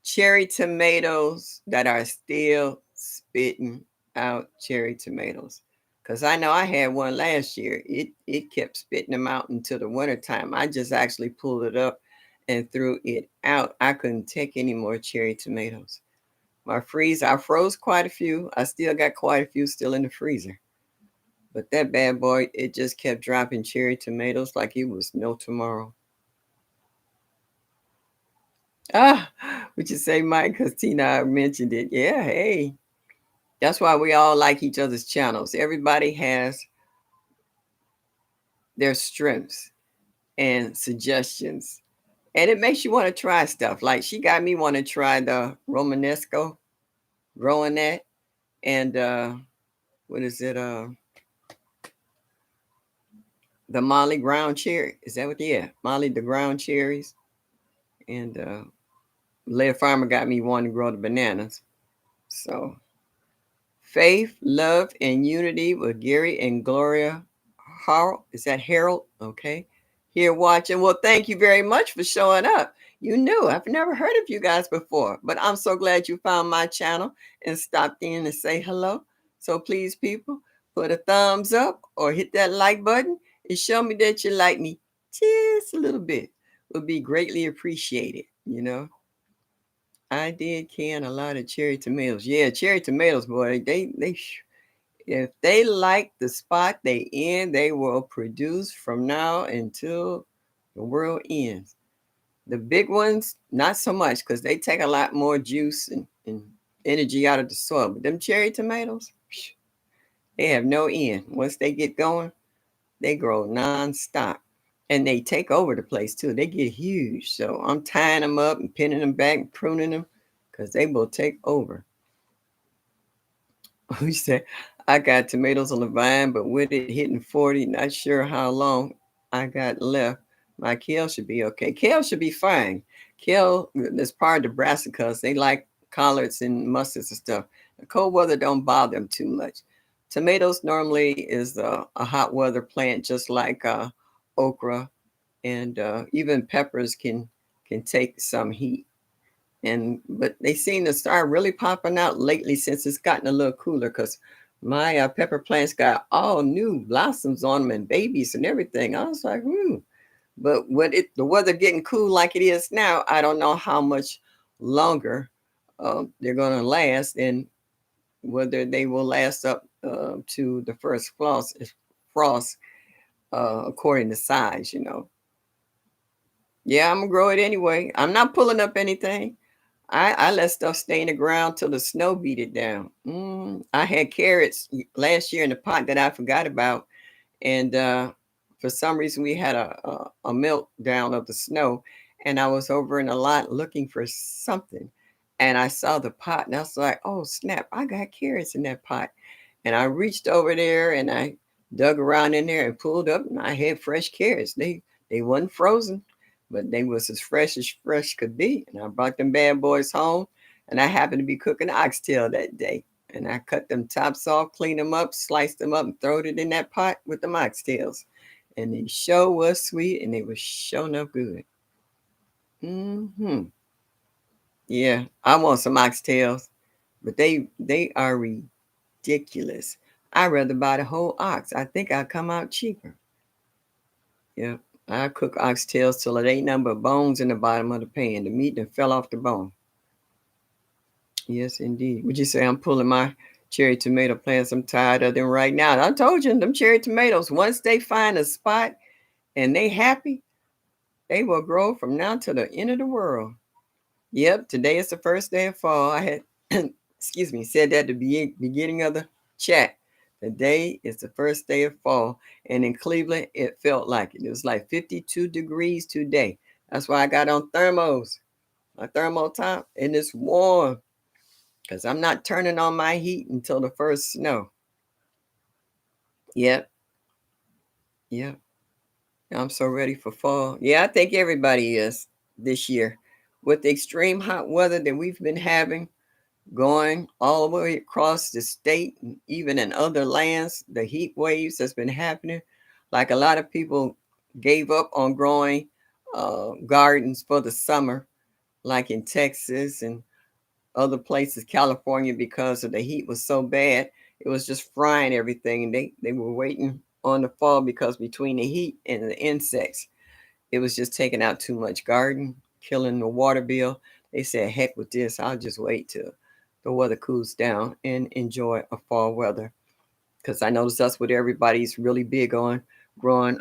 cherry tomatoes that are still spitting out cherry tomatoes? Because I know I had one last year. It kept spitting them out until the wintertime. I just actually pulled it up and threw it out. I couldn't take any more cherry tomatoes. My freezer, I froze quite a few. I still got quite a few still in the freezer. But that bad boy, it just kept dropping cherry tomatoes like it was no tomorrow. Ah, would you say, Mike? Because Tina mentioned it. Yeah, hey. That's why we all like each other's channels. Everybody has their strengths and suggestions. And it makes you want to try stuff. Like she got me want to try the Romanesco, growing that. And what is it? The Molly ground cherry. Is that what? Yeah, Molly the ground cherries. And Lead Farmer got me wanting to grow the bananas. So faith, love, and unity with Gary and Gloria Harold. Is that Harold? Okay. Here watching. Well, thank you very much for showing up. You knew I've never heard of you guys before, but I'm so glad you found my channel and stopped in to say hello. So please, people, put a thumbs up or hit that like button and show me that you like me just a little bit. Would be greatly appreciated. I did can a lot of cherry tomatoes. Yeah, cherry tomatoes, boy. They if they like the spot they in, they will produce from now until the world ends. The big ones, not so much, because they take a lot more juice and energy out of the soil. But them cherry tomatoes, they have no end. Once they get going, they grow nonstop. And they take over the place too. They get huge. So I'm tying them up and pinning them back and pruning them because they will take over. We said, I got tomatoes on the vine, but with it hitting 40, not sure how long I got left. My kale should be okay. Kale should be fine. Kale is part of the brassicas. They like collards and mustards and stuff. The cold weather don't bother them too much. Tomatoes normally is a hot weather plant, just like okra, and even peppers can take some heat. But they seem to start really popping out lately since it's gotten a little cooler. Because my pepper plants got all new blossoms on them and babies and everything. I was like, But the weather getting cool like it is now, I don't know how much longer they're going to last, and whether they will last up to the first frost according to size. Yeah, I'm gonna grow it anyway. I'm not pulling up anything. I let stuff stay in the ground till the snow beat it down. I had carrots last year in the pot that I forgot about, and for some reason we had a meltdown of the snow, and I was over in a lot looking for something, and I saw the pot, and I was like, "Oh snap! I got carrots in that pot," and I reached over there and I dug around in there and pulled up, and I had fresh carrots. They wasn't frozen, but they was as fresh could be, and I brought them bad boys home, and I happened to be cooking oxtail that day. And I cut them tops off, cleaned them up, sliced them up, and throwed it in that pot with the oxtails. And they sure was sweet, and they was sure enough good. Yeah, I want some oxtails, but they are ridiculous. I'd rather buy the whole ox. I think I'll come out cheaper. Yeah, I cook oxtails till it ain't nothing but bones in the bottom of the pan. The meat that fell off the bone. Yes, indeed. Would you say I'm pulling my cherry tomato plants? I'm tired of them right now. I told you, them cherry tomatoes, once they find a spot and they happy, they will grow from now to the end of the world. Yep, today is the first day of fall. I had, excuse me, said that at the beginning of the chat. Today is the first day of fall. And in Cleveland, it felt like it. It was like 52 degrees today. That's why I got on thermos, my thermal top, and it's warm because I'm not turning on my heat until the first snow. Yep, yep. I'm so ready for fall. Yeah, I think everybody is this year. With the extreme hot weather that we've been having, going all the way across the state and even in other lands, the heat waves that's been happening. Like a lot of people gave up on growing gardens for the summer, like in Texas and other places, California, because of the heat was so bad. It was just frying everything. And they were waiting on the fall because between the heat and the insects, it was just taking out too much garden, killing the water bill. They said, heck with this. I'll just wait till the weather cools down and enjoy a fall weather. Because I noticed that's what everybody's really big on, growing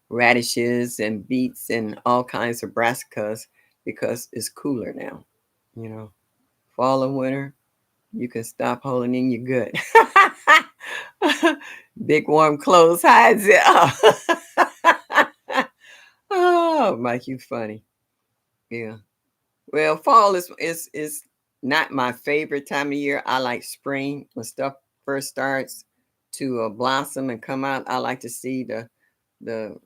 radishes and beets and all kinds of brassicas because it's cooler now. You know, fall and winter, you can stop holding in your gut. Big warm clothes hides it. Oh, Mike, you funny. Yeah. Well, fall is not my favorite time of year. I like spring when stuff first starts to blossom and come out. I like to see the the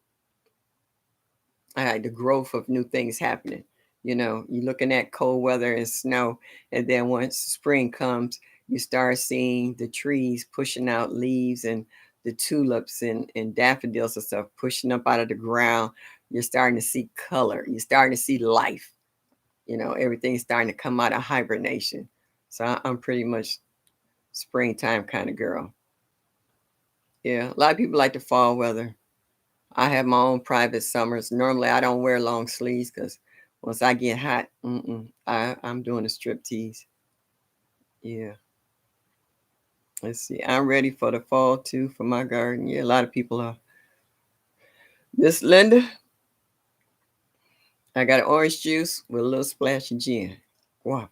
growth of new things happening. You're looking at cold weather and snow, and then once spring comes, you start seeing the trees pushing out leaves and the tulips and daffodils and stuff pushing up out of the ground. You're starting to see color. You're starting to see life. Everything's starting to come out of hibernation. So I'm pretty much springtime kind of girl. Yeah, a lot of people like the fall weather. I have my own private summers. Normally, I don't wear long sleeves because once I get hot, I'm doing a strip tease. Yeah. Let's see. I'm ready for the fall too for my garden. Yeah, a lot of people are. Miss Linda, I got orange juice with a little splash of gin. Wow.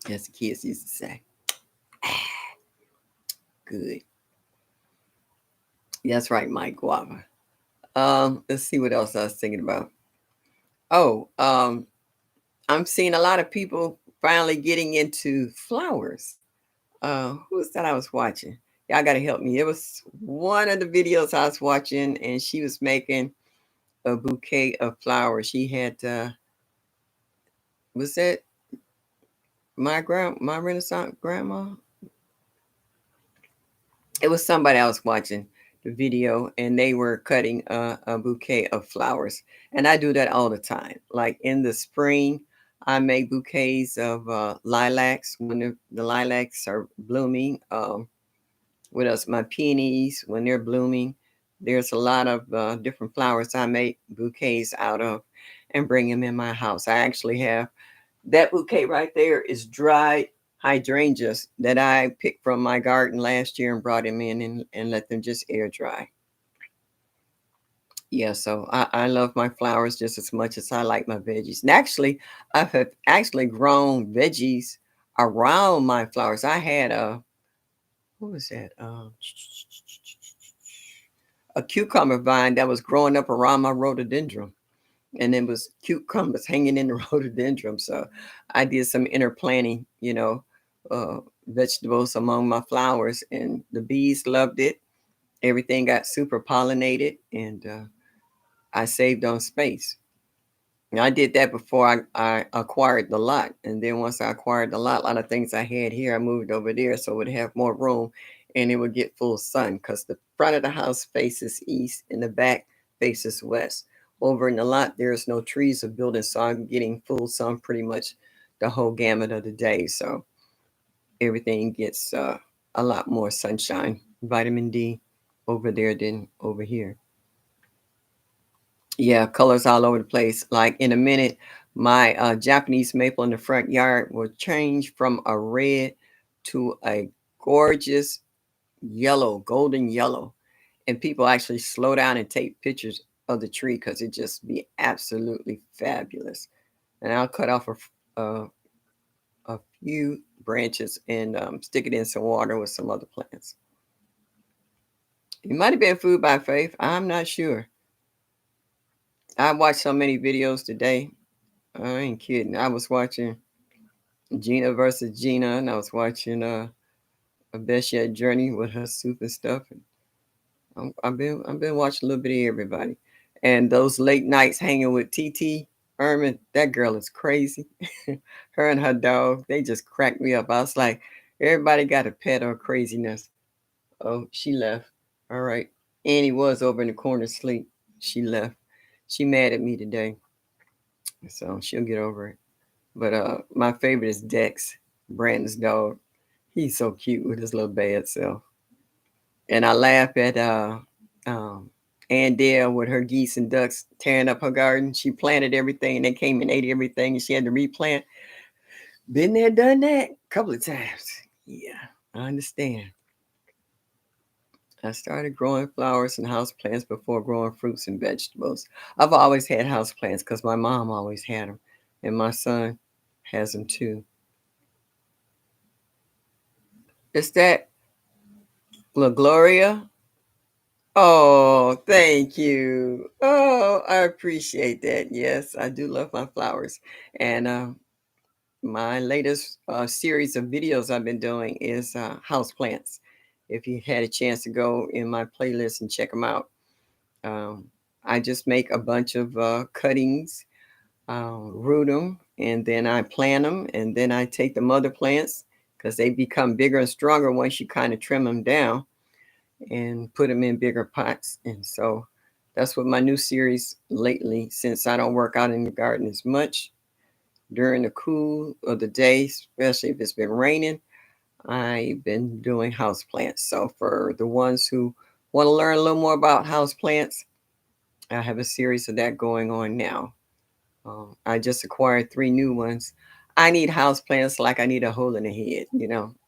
As the kids used to say. Good. That's right, Mike Guava. Let's see what else I was thinking about. Oh, I'm seeing a lot of people finally getting into flowers. Who's that I was watching? Y'all gotta help me. It was one of the videos I was watching, and she was making a bouquet of flowers. She had was that my Renaissance grandma? It was somebody I was watching the video, and they were cutting a bouquet of flowers. And I do that all the time. Like in the spring, I make bouquets of lilacs when the lilacs are blooming. What else? My peonies when they're blooming. There's a lot of different flowers I make bouquets out of and bring them in my house. I actually have that bouquet right there is dried hydrangeas that I picked from my garden last year and brought them in and let them just air dry. Yeah, so I love my flowers just as much as I like my veggies. And actually, I have actually grown veggies around my flowers. I had what was that? A cucumber vine that was growing up around my rhododendron. And it was cucumbers hanging in the rhododendron. So I did some interplanting, vegetables among my flowers, and the bees loved it. Everything got super pollinated, and I saved on space. And I did that before I acquired the lot. And then once I acquired the lot, a lot of things I had here, I moved over there so it would have more room and it would get full sun because the front of the house faces east and the back faces west. Over in the lot, there's no trees or buildings, so I'm getting full sun pretty much the whole gamut of the day. So everything gets a lot more sunshine, vitamin D over there than over here. Yeah, colors all over the place. Like in a minute, my Japanese maple in the front yard will change from a red to a gorgeous yellow, golden yellow. And people actually slow down and take pictures of the tree because it just be absolutely fabulous. And I'll cut off a few branches and stick it in some water with some other plants. It might have been Food by Faith. I'm not sure. I watched so many videos today. I ain't kidding. I was watching Gina versus Gina, and I was watching a Best Yet Journey with her soup and stuff. And I've been watching a little bit of everybody, and those late nights hanging with TT Herman. That girl is crazy. Her and her dog, they just cracked me up. I was like, everybody got a pet or craziness. Oh, she left. All right, Annie was over in the corner asleep. She left. She mad at me today, so she'll get over it. But my favorite is Dex, Brandon's dog. He's so cute with his little bad self. And I laugh at um, Ann Dale with her geese and ducks tearing up her garden. She planted everything and they came and ate everything and she had to replant. Been there, done that a couple of times. Yeah, I understand. I started growing flowers and house plants before growing fruits and vegetables. I've always had house plants because my mom always had them, and my son has them too. Is that La Gloria? Oh, thank you. Oh, I appreciate that. Yes, I do love my flowers. And my latest series of videos I've been doing is house plants. If you had a chance to go in my playlist and check them out, um, I just make a bunch of cuttings, root them, and then I plant them, and then I take the mother plants because they become bigger and stronger once you kind of trim them down and put them in bigger pots. And so that's what my new series lately, since I don't work out in the garden as much during the cool of the day, especially if it's been raining, I've been doing house plants. So for the ones who want to learn a little more about house plants, I have a series of that going on now. I just acquired three new ones. I need house plants like I need a hole in the head,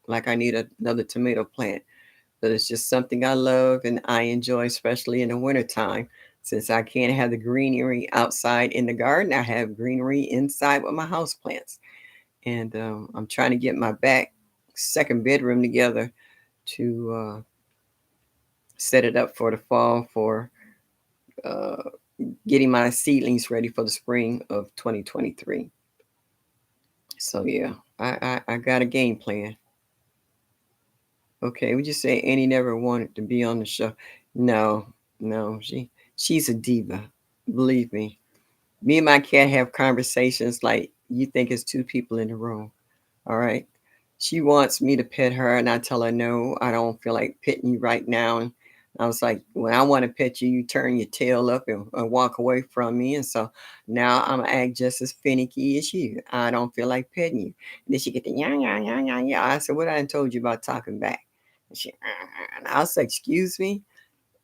like I need another tomato plant, but it's just something I love and I enjoy, especially in the wintertime. Since I can't have the greenery outside in the garden, I have greenery inside with my house plants. And I'm trying to get my back second bedroom together to set it up for the fall for uh, getting my seedlings ready for the spring of 2023. So yeah, I got a game plan. Okay, we just say Annie never wanted to be on the show. No, no, she's a diva. Believe me. Me and my cat have conversations like you think it's two people in the room. All right. She wants me to pet her, and I tell her no, I don't feel like petting you right now. And I was like, when I want to pet you, you turn your tail up and walk away from me. And so now I'm gonna act just as finicky as you. I don't feel like petting you. And then she get the yeah, yeah, yeah, yeah, yeah. I said, what I done told you about talking back? And she, and I was like, excuse me.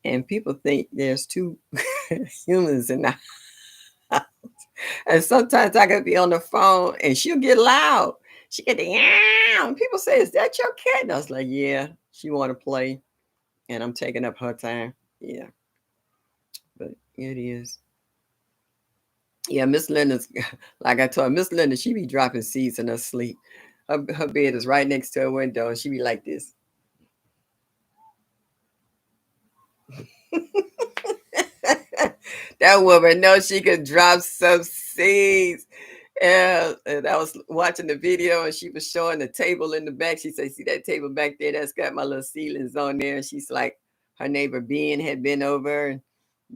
And people think there's two humans in the house. And sometimes I could be on the phone and she'll get loud. She get the yeah. And people say, is that your cat? And I was like, yeah, she want to play. And I'm taking up her time. Yeah, but it is. Yeah, Miss Linda's like I told Miss Linda, she be dropping seeds in her sleep. Her bed is right next to her window, and she be like this. That woman knows she could drop some seeds. Yeah, and I was watching the video, and she was showing the table in the back. She said, "See that table back there? That's got my little ceilings on there." And she's like, her neighbor Ben had been over and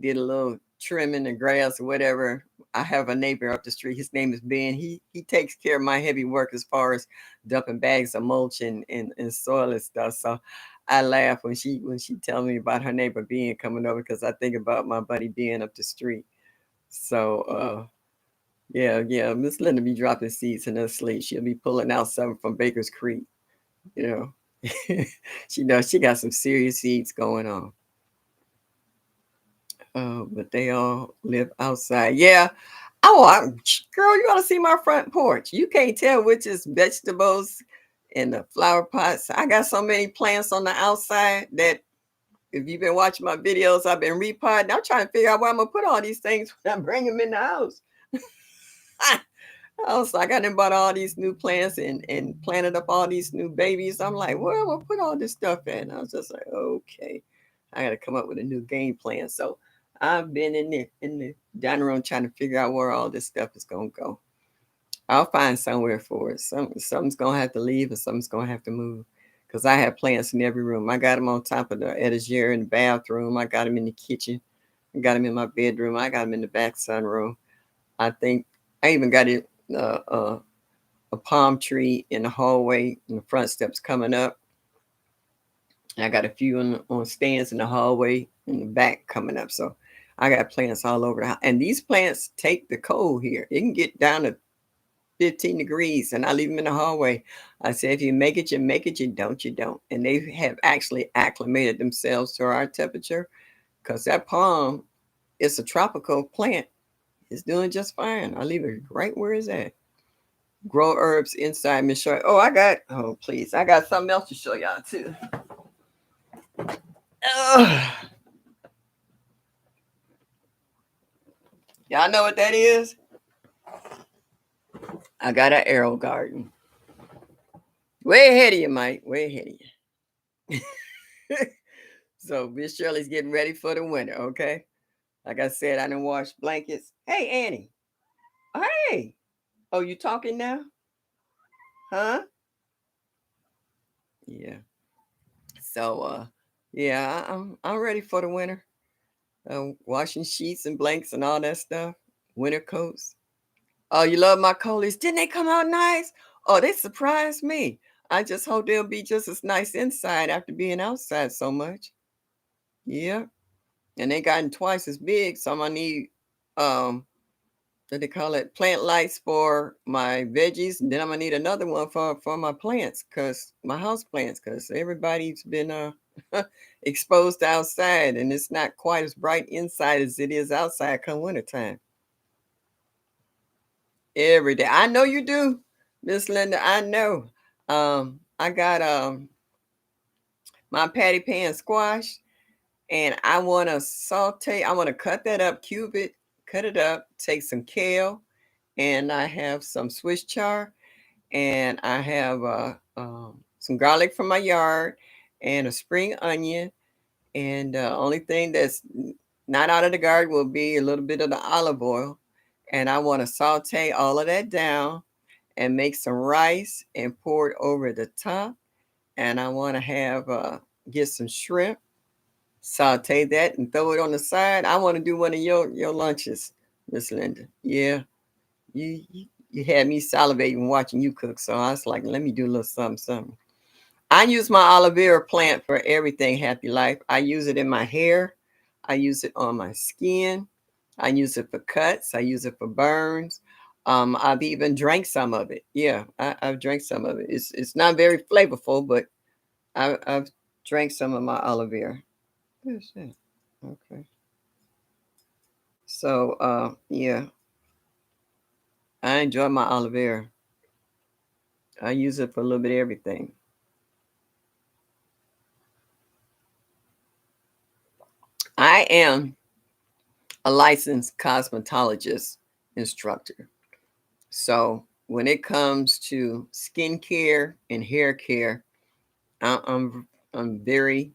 did a little trimming the grass or whatever. I have a neighbor up the street. His name is Ben. He takes care of my heavy work as far as dumping bags of mulch and soil and stuff. So I laugh when she tell me about her neighbor Ben coming over because I think about my buddy Ben up the street. So yeah, yeah. Miss Linda be dropping seeds in her sleep. She'll be pulling out something from Baker's Creek. You know, she knows she got some serious seeds going on. But they all live outside. Yeah. Oh, girl, you ought to see my front porch. You can't tell which is vegetables and the flower pots. I got so many plants on the outside that if you've been watching my videos, I've been repotting. I'm trying to figure out where I'm gonna put all these things when I bring them in the house. I was like, I done bought all these new plants and planted up all these new babies. I'm like, where am I gonna put all this stuff in? I was just like, okay, I gotta come up with a new game plan. So I've been in the dining room trying to figure out where all this stuff is gonna go. I'll find somewhere for it. Something's gonna have to leave and something's gonna have to move. Cause I have plants in every room. I got them on top of the etagere in the bathroom. I got them in the kitchen. I got them in my bedroom. I got them in the back sunroom. I think I even got it a palm tree in the hallway and the front steps coming up. I got a few on stands in the hallway in the back coming up. So I got plants all over the house. And these plants take the cold here. It can get down to 15 degrees and I leave them in the hallway. I say, if you make it, you make it. You don't, you don't. And they have actually acclimated themselves to our temperature because that palm is a tropical plant. It's doing just fine. I leave it right where it's at. Grow herbs inside Miss Short. Oh please, I got something else to show y'all too. Ugh. Y'all know what that is? I got an arrow garden. Way ahead of you, Mike. Way ahead of you. So Miss Shirley's getting ready for the winter, okay? Like I said, I done washed blankets. Hey, Annie. Hey. Oh, you talking now? Huh? Yeah. So yeah, I'm ready for the winter. Washing sheets and blankets and all that stuff. Winter coats. Oh, you love my coolies? Didn't they come out nice? Oh, they surprised me. I just hope they'll be just as nice inside after being outside so much. Yeah. And they gotten twice as big. So I'm gonna need what they call it, plant lights for my veggies. And then I'm gonna need another one for my plants, cause my house plants, cause everybody's been exposed outside, and it's not quite as bright inside as it is outside come wintertime. Every day, I know you do, Miss Linda. I know. I got my patty pan squash, and I want to saute. I want to cut that up, cube it, cut it up. Take some kale, and I have some Swiss chard, and I have some garlic from my yard, and a spring onion. And the only thing that's not out of the garden will be a little bit of the olive oil. And I want to saute all of that down and make some rice and pour it over the top. And I want to have get some shrimp, saute that and throw it on the side. I want to do one of your lunches, Miss Linda. Yeah, you had me salivating watching you cook, so I was like, let me do a little something, something. I use my aloe vera plant for everything, Happy Life. I use it in my hair. I use it on my skin. I use it for cuts. I use it for burns. I've even drank some of it. Yeah, I've drank some of it. It's not very flavorful, but I've drank some of my aloe vera. What is that? Okay. So yeah, I enjoy my aloe vera. I use it for a little bit of everything. I am a licensed cosmetologist instructor. So when it comes to skincare and hair care, I'm very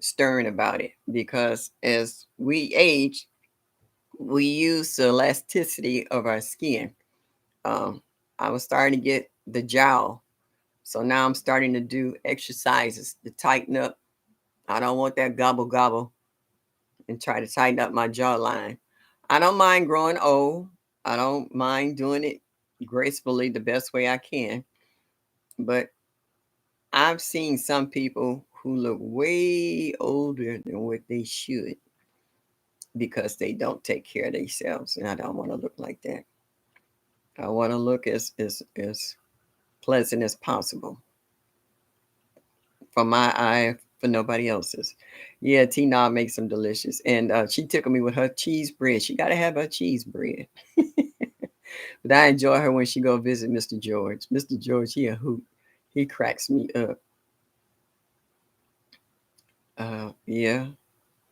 stern about it because as we age, we use the elasticity of our skin. Um, I was starting to get the jowl, so now I'm starting to do exercises to tighten up. I don't want that gobble gobble and try to tighten up my jawline. I don't mind growing old. I don't mind doing it gracefully the best way I can. But I've seen some people who look way older than what they should because they don't take care of themselves. And I don't want to look like that. I want to look as pleasant as possible for my eye, for nobody else's. Yeah, Tina makes them delicious. And she tickled me with her cheese bread. She got to have her cheese bread. But I enjoy her when she go visit Mr. George. Mr. George, he a hoot. He cracks me up. Yeah,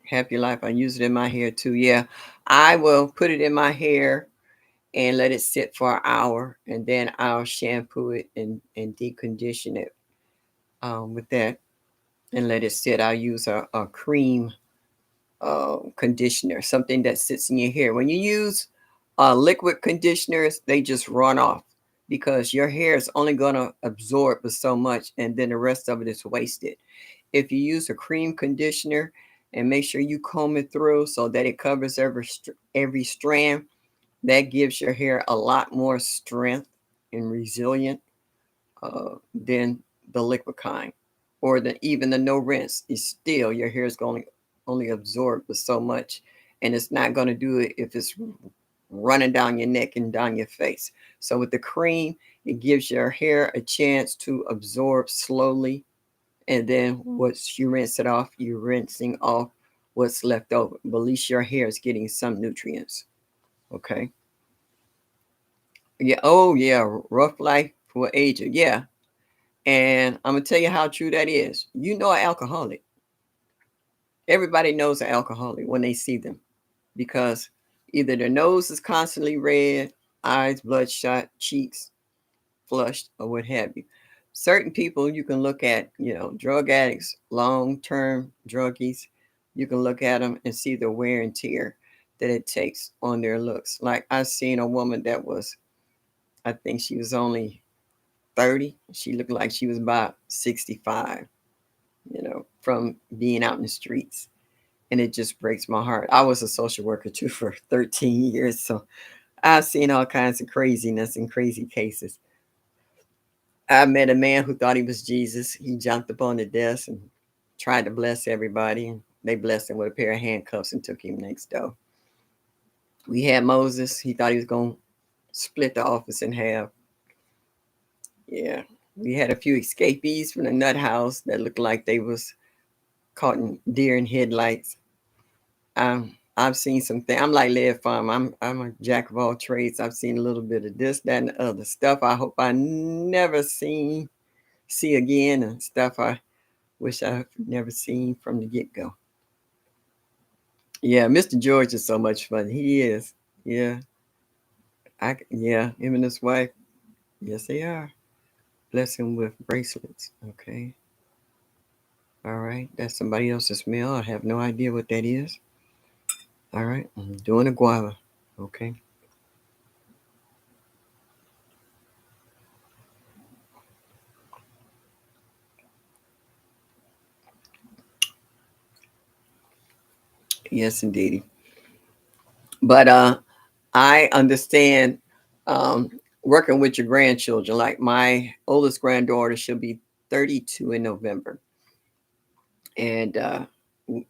Happy Life. I use it in my hair too. Yeah, I will put it in my hair and let it sit for an hour, and then I'll shampoo it and decondition it with that and let it sit. I'll use a cream conditioner, something that sits in your hair. When you use liquid conditioners, they just run off because your hair is only going to absorb so much, and then the rest of it is wasted. If you use a cream conditioner and make sure you comb it through so that it covers every strand, that gives your hair a lot more strength and resilient than the liquid kind, or even the no rinse. Is still your hair is going to only absorb with so much, and it's not going to do it if it's running down your neck and down your face. So with the cream, it gives your hair a chance to absorb slowly, and then once you rinse it off, you're rinsing off what's left over. But at least your hair is getting some nutrients. Okay. Yeah. Oh yeah. Rough life for ager. Yeah. And I'm gonna tell you how true that is. You know, an alcoholic. Everybody knows an alcoholic when they see them because either their nose is constantly red, eyes bloodshot, cheeks flushed, or what have you. Certain people you can look at, drug addicts, long-term druggies, you can look at them and see the wear and tear that it takes on their looks. Like I seen a woman that was, I think she was only 30. She looked like she was about 65, from being out in the streets. And it just breaks my heart. I was a social worker too for 13 years. So I've seen all kinds of craziness and crazy cases. I met a man who thought he was Jesus. He jumped up on the desk and tried to bless everybody. And they blessed him with a pair of handcuffs and took him next door. We had Moses. He thought he was going to split the office in half. Yeah. We had a few escapees from the nut house that looked like they was caught in deer in headlights. I've seen some things. I'm like Led Farm. I'm a jack of all trades. I've seen a little bit of this, that, and the other stuff. I hope I never see again, and stuff I wish I've never seen from the get go. Yeah, Mr. George is so much fun. He is. Yeah, yeah, him and his wife. Yes, they are. Bless him with bracelets. Okay. All right. That's somebody else's mail. I have no idea what that is. All right. I'm doing a guava. Okay. Yes, indeed. But I understand um, working with your grandchildren. Like my oldest granddaughter, she'll be 32 in November. And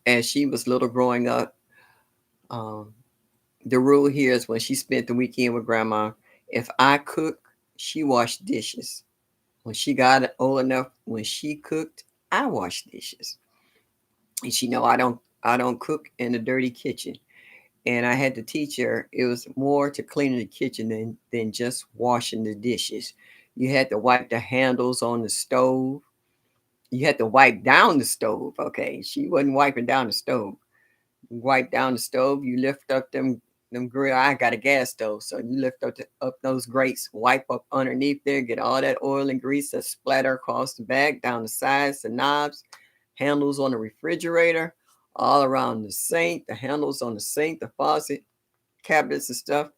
as she was little growing up, um, the rule here is when she spent the weekend with grandma, if I cook, she washed dishes. When she got old enough, when she cooked, I washed dishes. And she know I don't cook in a dirty kitchen. And I had to teach her it was more to cleaning the kitchen than just washing the dishes. You had to wipe the handles on the stove. You had to wipe down the stove. Okay, she wasn't wiping down the stove. Wipe down the stove. You lift up them grill. I got a gas stove, so you lift up those grates, wipe up underneath there, get all that oil and grease that splatter across the back, down the sides, the knobs, handles on the refrigerator, all around the sink, the handles on the sink, the faucet, cabinets and stuff.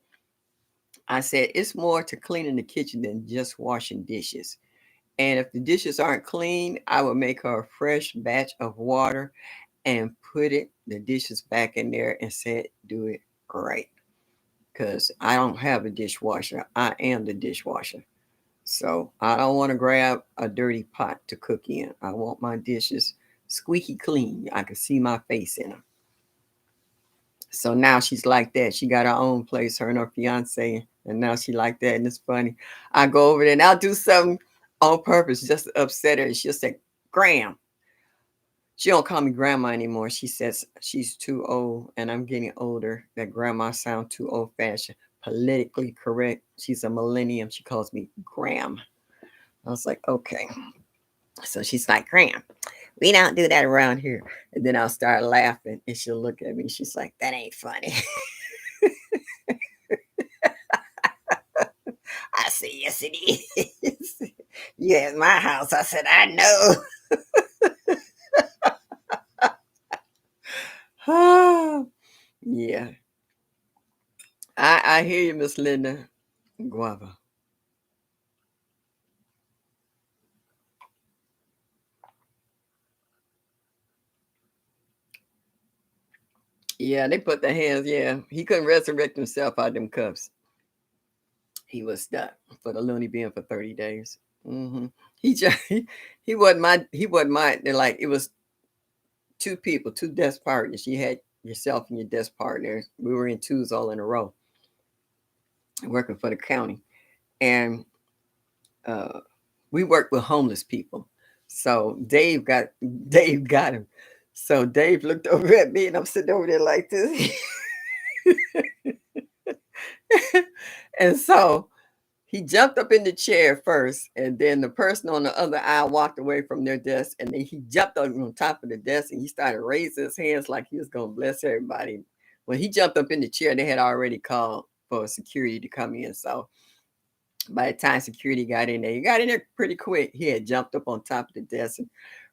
I said it's more to cleaning the kitchen than just washing dishes. And if the dishes aren't clean, I would make her a fresh batch of water and put the dishes back in there and said, do it right. Because I don't have a dishwasher. I am the dishwasher. So I don't want to grab a dirty pot to cook in. I want my dishes squeaky clean. I can see my face in them. So now she's like that. She got her own place, her and her fiance, and now she like that. And it's funny. I go over there and I'll do something on purpose just to upset her. And she'll say, Graham. She don't call me grandma anymore. She says she's too old and I'm getting older. That grandma sound too old fashioned. Politically correct. She's a millennium. She calls me Graham. I was like, okay. So she's like, Graham, we don't do that around here. And then I'll start laughing and she'll look at me. She's like, that ain't funny. I said, yes, it is. You at my house. I said, I know. Yeah. I hear you, Miss Linda. Guava. Yeah, they put the hands. Yeah, he couldn't resurrect himself out of them cuffs. He was stuck for the loony bin for 30 days. He just he wasn't my. They're like it was two people, two desk partners. You had yourself and your desk partner. We were in twos all in a row, working for the county, and uh, we worked with homeless people. So Dave got him. So Dave looked over at me, and I'm sitting over there like this. And so he jumped up in the chair first, and then the person on the other aisle walked away from their desk, and then he jumped on top of the desk and he started raising his hands like he was going to bless everybody. When he jumped up in the chair, they had already called for security to come in. So by the time security got in there, he got in there pretty quick. He had jumped up on top of the desk and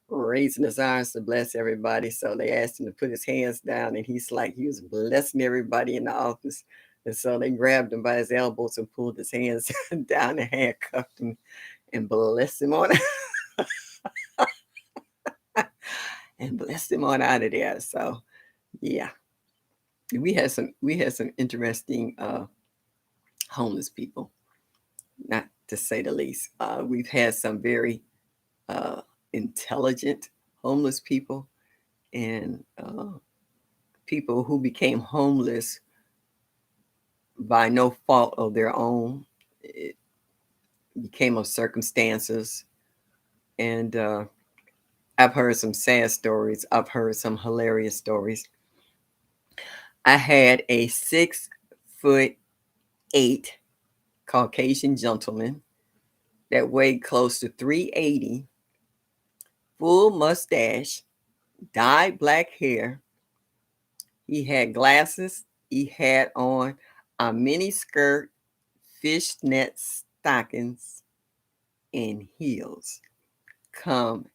raising his arms to bless everybody. So they asked him to put his hands down, and he's like, he was blessing everybody in the office. And so they grabbed him by his elbows and pulled his hands down and handcuffed him and blessed him on and blessed him on out of there. So yeah, we had some interesting homeless people, not to say the least. We've had some very uh, intelligent homeless people and people who became homeless by no fault of their own. It became of circumstances. And I've heard some sad stories. I've heard some hilarious stories. I had a 6'8" Caucasian gentleman that weighed close to 380, full mustache, dyed black hair. He had glasses. He had on a mini skirt, fishnet stockings, and heels. Come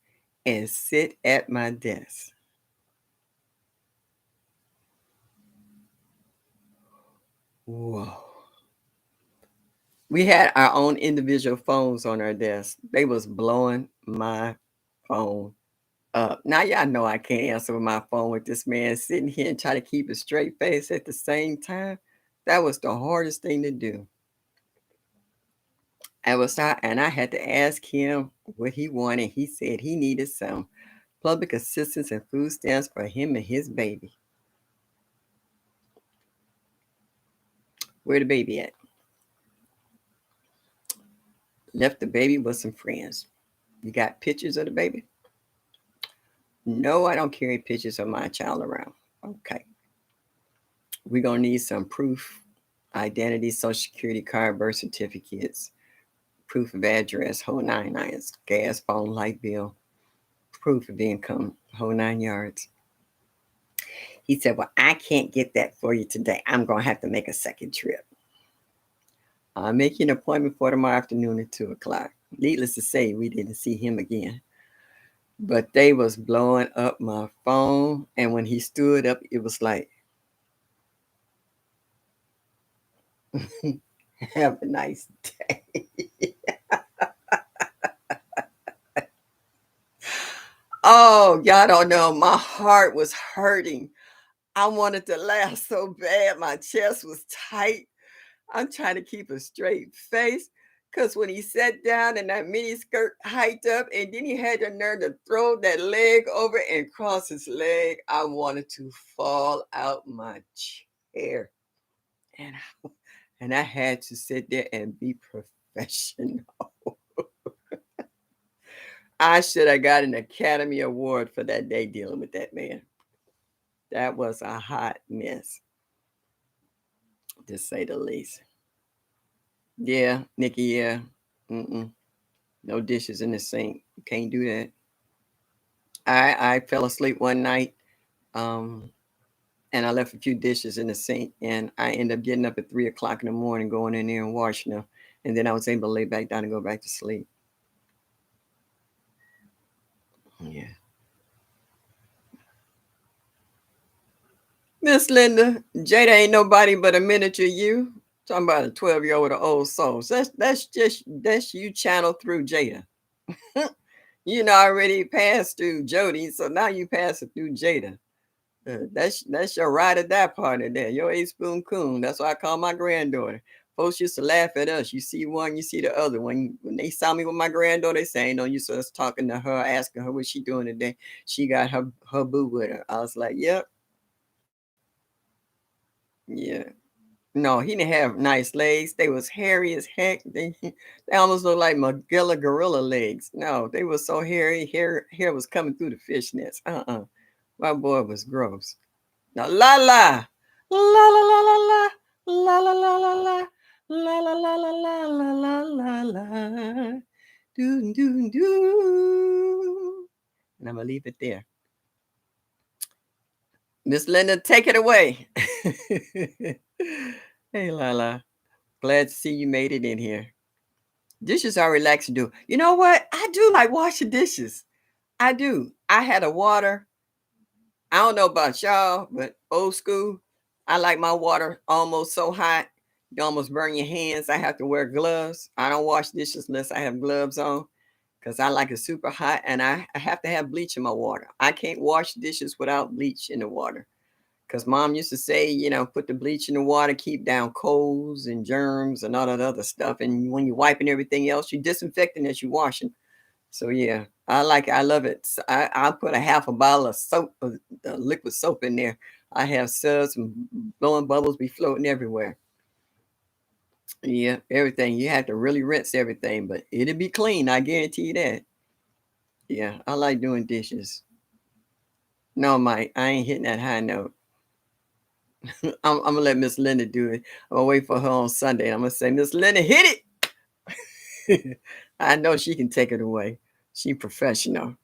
and sit at my desk. Whoa. We had our own individual phones on our desk. They was blowing my phone up. Now y'all know I can't answer my phone with this man sitting here and try to keep a straight face at the same time. That was the hardest thing to do. And I had to ask him what he wanted. He said he needed some public assistance and food stamps for him and his baby. Where the baby at? Left the baby with some friends. You got pictures of the baby? No, I don't carry pictures of my child around. Okay. We're going to need some proof: identity, social security card, birth certificates, proof of address, whole 9 nines, gas, phone, light bill, proof of income, whole 9 yards. He said, well, I can't get that for you today. I'm going to have to make a second trip. I'll make you an appointment for tomorrow afternoon at 2 o'clock. Needless to say, we didn't see him again. But they was blowing up my phone. And when he stood up, it was like, have a nice day. Oh, y'all don't know. My heart was hurting. I wanted to laugh so bad. My chest was tight. I'm trying to keep a straight face. Because when he sat down and that mini skirt hiked up, and then he had the nerve to throw that leg over and cross his leg, I wanted to fall out my chair. And and I had to sit there and be professional. I should have got an Academy Award for that day dealing with that man. That was a hot mess, to say the least. Yeah, Nikki, yeah. Mm-mm. No dishes in the sink. You can't do that. I fell asleep one night, um, and I left a few dishes in the sink, and I ended up getting up at 3 o'clock in the morning, going in there and washing them, and then I was able to lay back down and go back to sleep. Yeah. Miss Linda, Jada ain't nobody but a miniature you. Talking about a 12-year-old with an old soul. So that's you channeled through Jada. You know, already passed through Jody, so now you pass it through Jada. That's your ride or die partner there. Your A Spoon Coon. That's what I call my granddaughter. Folks used to laugh at us. You see one, you see the other. When they saw me with my granddaughter, they saying, "No, you saw us talking to her, asking her what she doing today. She got her boo with her." I was like, "Yep, yeah." No, he didn't have nice legs. They was hairy as heck. They almost looked like Magilla gorilla legs. No, they were so hairy. Hair was coming through the fishnets. My boy was gross. Now la la. La la la la la. La la la la la. La la la la la la la la la. Do do do. And I'm gonna leave it there. Miss Linda, take it away. Hey Lala. Glad to see you made it in here. Dishes are relaxing to do. You know what? I do like washing dishes. I do. I had a water. I don't know about y'all, but old school. I like my water almost so hot you almost burn your hands. I have to wear gloves. I don't wash dishes unless I have gloves on because I like it super hot, and I have to have bleach in my water. I can't wash dishes without bleach in the water. Because mom used to say, put the bleach in the water, keep down colds and germs and all that other stuff. And when you're wiping everything else, you're disinfecting as you're washing. So yeah, I like it. I love it. So I put a half a bottle of soap, liquid soap in there. I have suds and blowing bubbles be floating everywhere. Yeah, everything. You have to really rinse everything, but it'll be clean. I guarantee you that. Yeah, I like doing dishes. No, Mike, I ain't hitting that high note. I'm gonna let Miss Linda do it. I'm gonna wait for her on Sunday. And I'm gonna say, Miss Linda, hit it. I know she can take it away. She professional.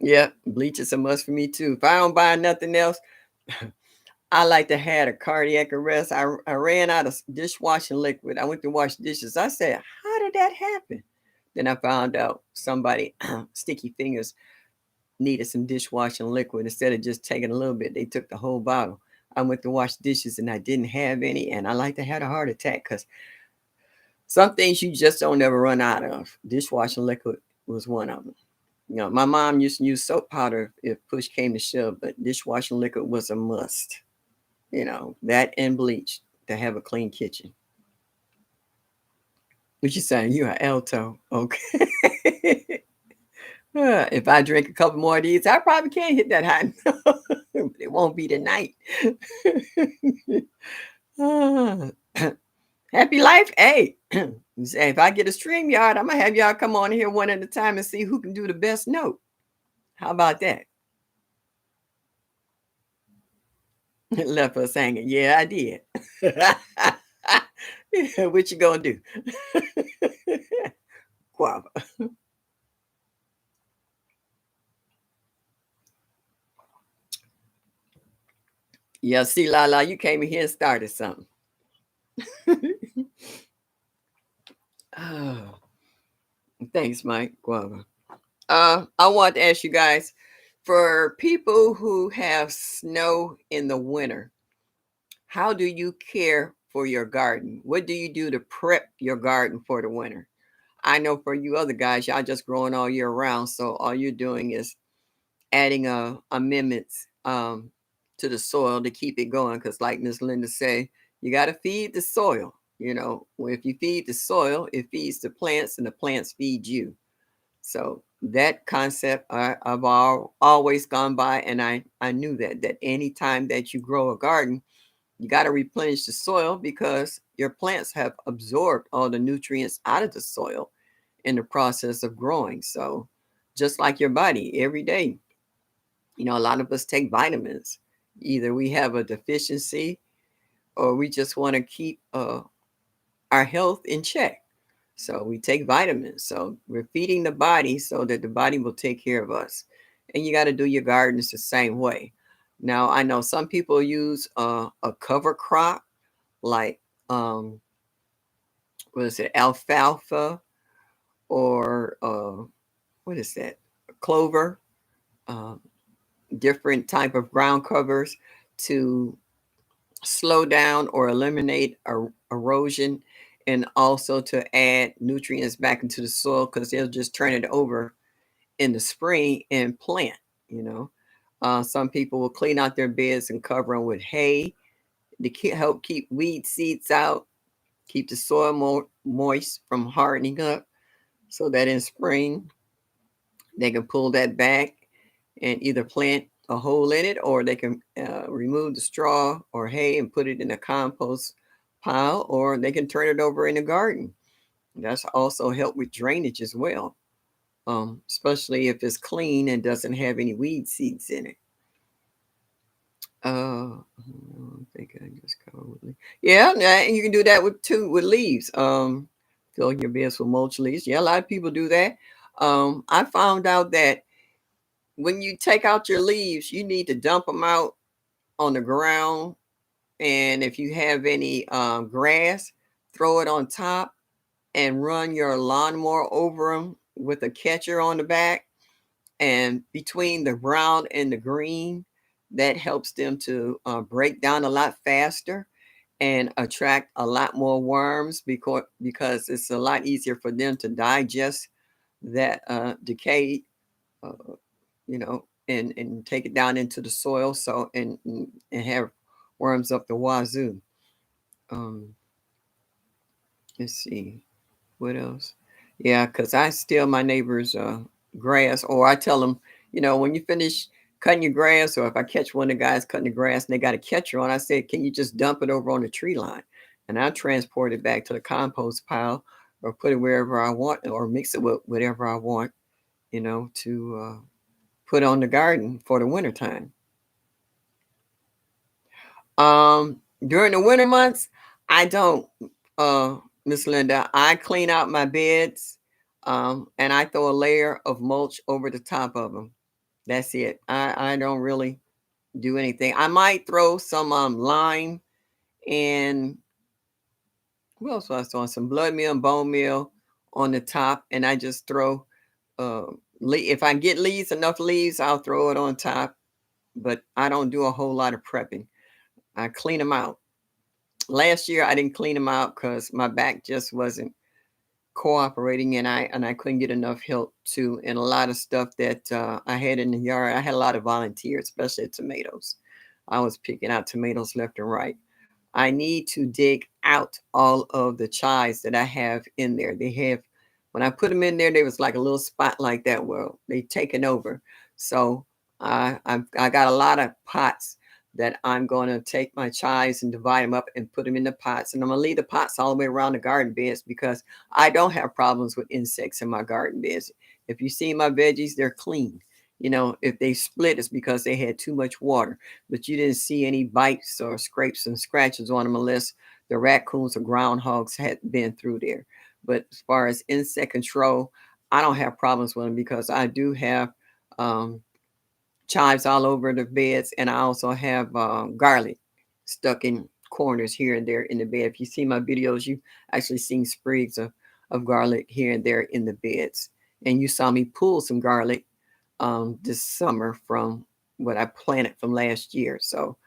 Yeah, bleach is a must for me too. If I don't buy nothing else, I like to have a cardiac arrest. I ran out of dishwashing liquid. I went to wash dishes. I said, how did that happen? Then I found out somebody sticky fingers needed some dishwashing liquid. Instead of just taking a little bit, they took the whole bottle. I went to wash dishes and I didn't have any. And I like to have a heart attack because some things you just don't ever run out of. Dishwashing liquid was one of them. My mom used to use soap powder if push came to shove, but dishwashing liquid was a must. That and bleach to have a clean kitchen. What you saying? You are alto. Okay. If I drink a couple more of these, I probably can hit that high note, but it won't be tonight. Ah, happy life. Hey, say if I get a stream yard, I'm gonna have y'all come on here one at a time and see who can do the best note. How about that? Left us hanging. Yeah, I did. What you gonna do? Guava. Yeah, see, Lala, you came in here and started something. Oh, thanks, Mike. Guava. I want to ask you guys, for people who have snow in the winter, how do you care for your garden? What do you do to prep your garden for the winter? I know for you other guys, y'all just growing all year round, so all you're doing is adding amendments to the soil to keep it going. Because, like Miss Linda said, you got to feed the soil. You know, if you feed the soil, it feeds the plants, and the plants feed you. So that concept I've always gone by, and I knew that anytime that you grow a garden, you got to replenish the soil because your plants have absorbed all the nutrients out of the soil in the process of growing. So just like your body, every day, you know, a lot of us take vitamins. Either we have a deficiency or we just want to keep our health in check. So we take vitamins. So we're feeding the body so that the body will take care of us. And you got to do your gardens the same way. Now, I know some people use a cover crop like, what is it, alfalfa or what is that, clover, uh, different type of ground covers to slow down or eliminate erosion and also to add nutrients back into the soil because they'll just turn it over in the spring and plant, you know. Some people will clean out their beds and cover them with hay to help keep weed seeds out, keep the soil more moist from hardening up so that in spring they can pull that back and either plant a hole in it or they can remove the straw or hay and put it in a compost pile or they can turn it over in the garden. That's also help with drainage as well, especially if it's clean and doesn't have any weed seeds in it. I think I just covered with leaves. Yeah, and you can do that with too with leaves. Fill your beds with mulch leaves. Yeah, a lot of people do that. I found out that when you take out your leaves, you need to dump them out on the ground. And if you have any grass, throw it on top and run your lawnmower over them with a catcher on the back. And between the brown and the green, that helps them to break down a lot faster and attract a lot more worms because it's a lot easier for them to digest that decayed uh, you know, and take it down into the soil. So and have worms up the wazoo. Um, let's see what else. Yeah, because I steal my neighbor's grass, or I tell them, you know, when you finish cutting your grass, or if I catch one of the guys cutting the grass and they got a catcher on, I say, can you just dump it over on the tree line, and I transport it back to the compost pile, or put it wherever I want, or mix it with whatever I want, you know, to put on the garden for the wintertime. During the winter months, I don't, uh, Miss Linda. I clean out my beds, and I throw a layer of mulch over the top of them. That's it. I don't really do anything. I might throw some lime and what else was I throwing? Some blood meal and bone meal on the top, and I just throw uh, if I get leaves, enough leaves, I'll throw it on top. But I don't do a whole lot of prepping. I clean them out. Last year I didn't clean them out because my back just wasn't cooperating and I couldn't get enough help to and a lot of stuff that I had in the yard. I had a lot of volunteers, especially tomatoes. I was picking out tomatoes left and right. I need to dig out all of the chives that I have in there. They have, when I put them in there, there was like a little spot like that where they taken over. So I got a lot of pots that I'm going to take my chives and divide them up and put them in the pots. And I'm going to leave the pots all the way around the garden beds because I don't have problems with insects in my garden beds. If you see my veggies, they're clean. You know, if they split, it's because they had too much water, but you didn't see any bites or scrapes and scratches on them unless the raccoons or groundhogs had been through there. But as far as insect control, I don't have problems with them because I do have um, chives all over the beds, and I also have garlic stuck in corners here and there in the bed. If you see my videos, you actually seen sprigs of garlic here and there in the beds. And you saw me pull some garlic this summer from what I planted from last year. So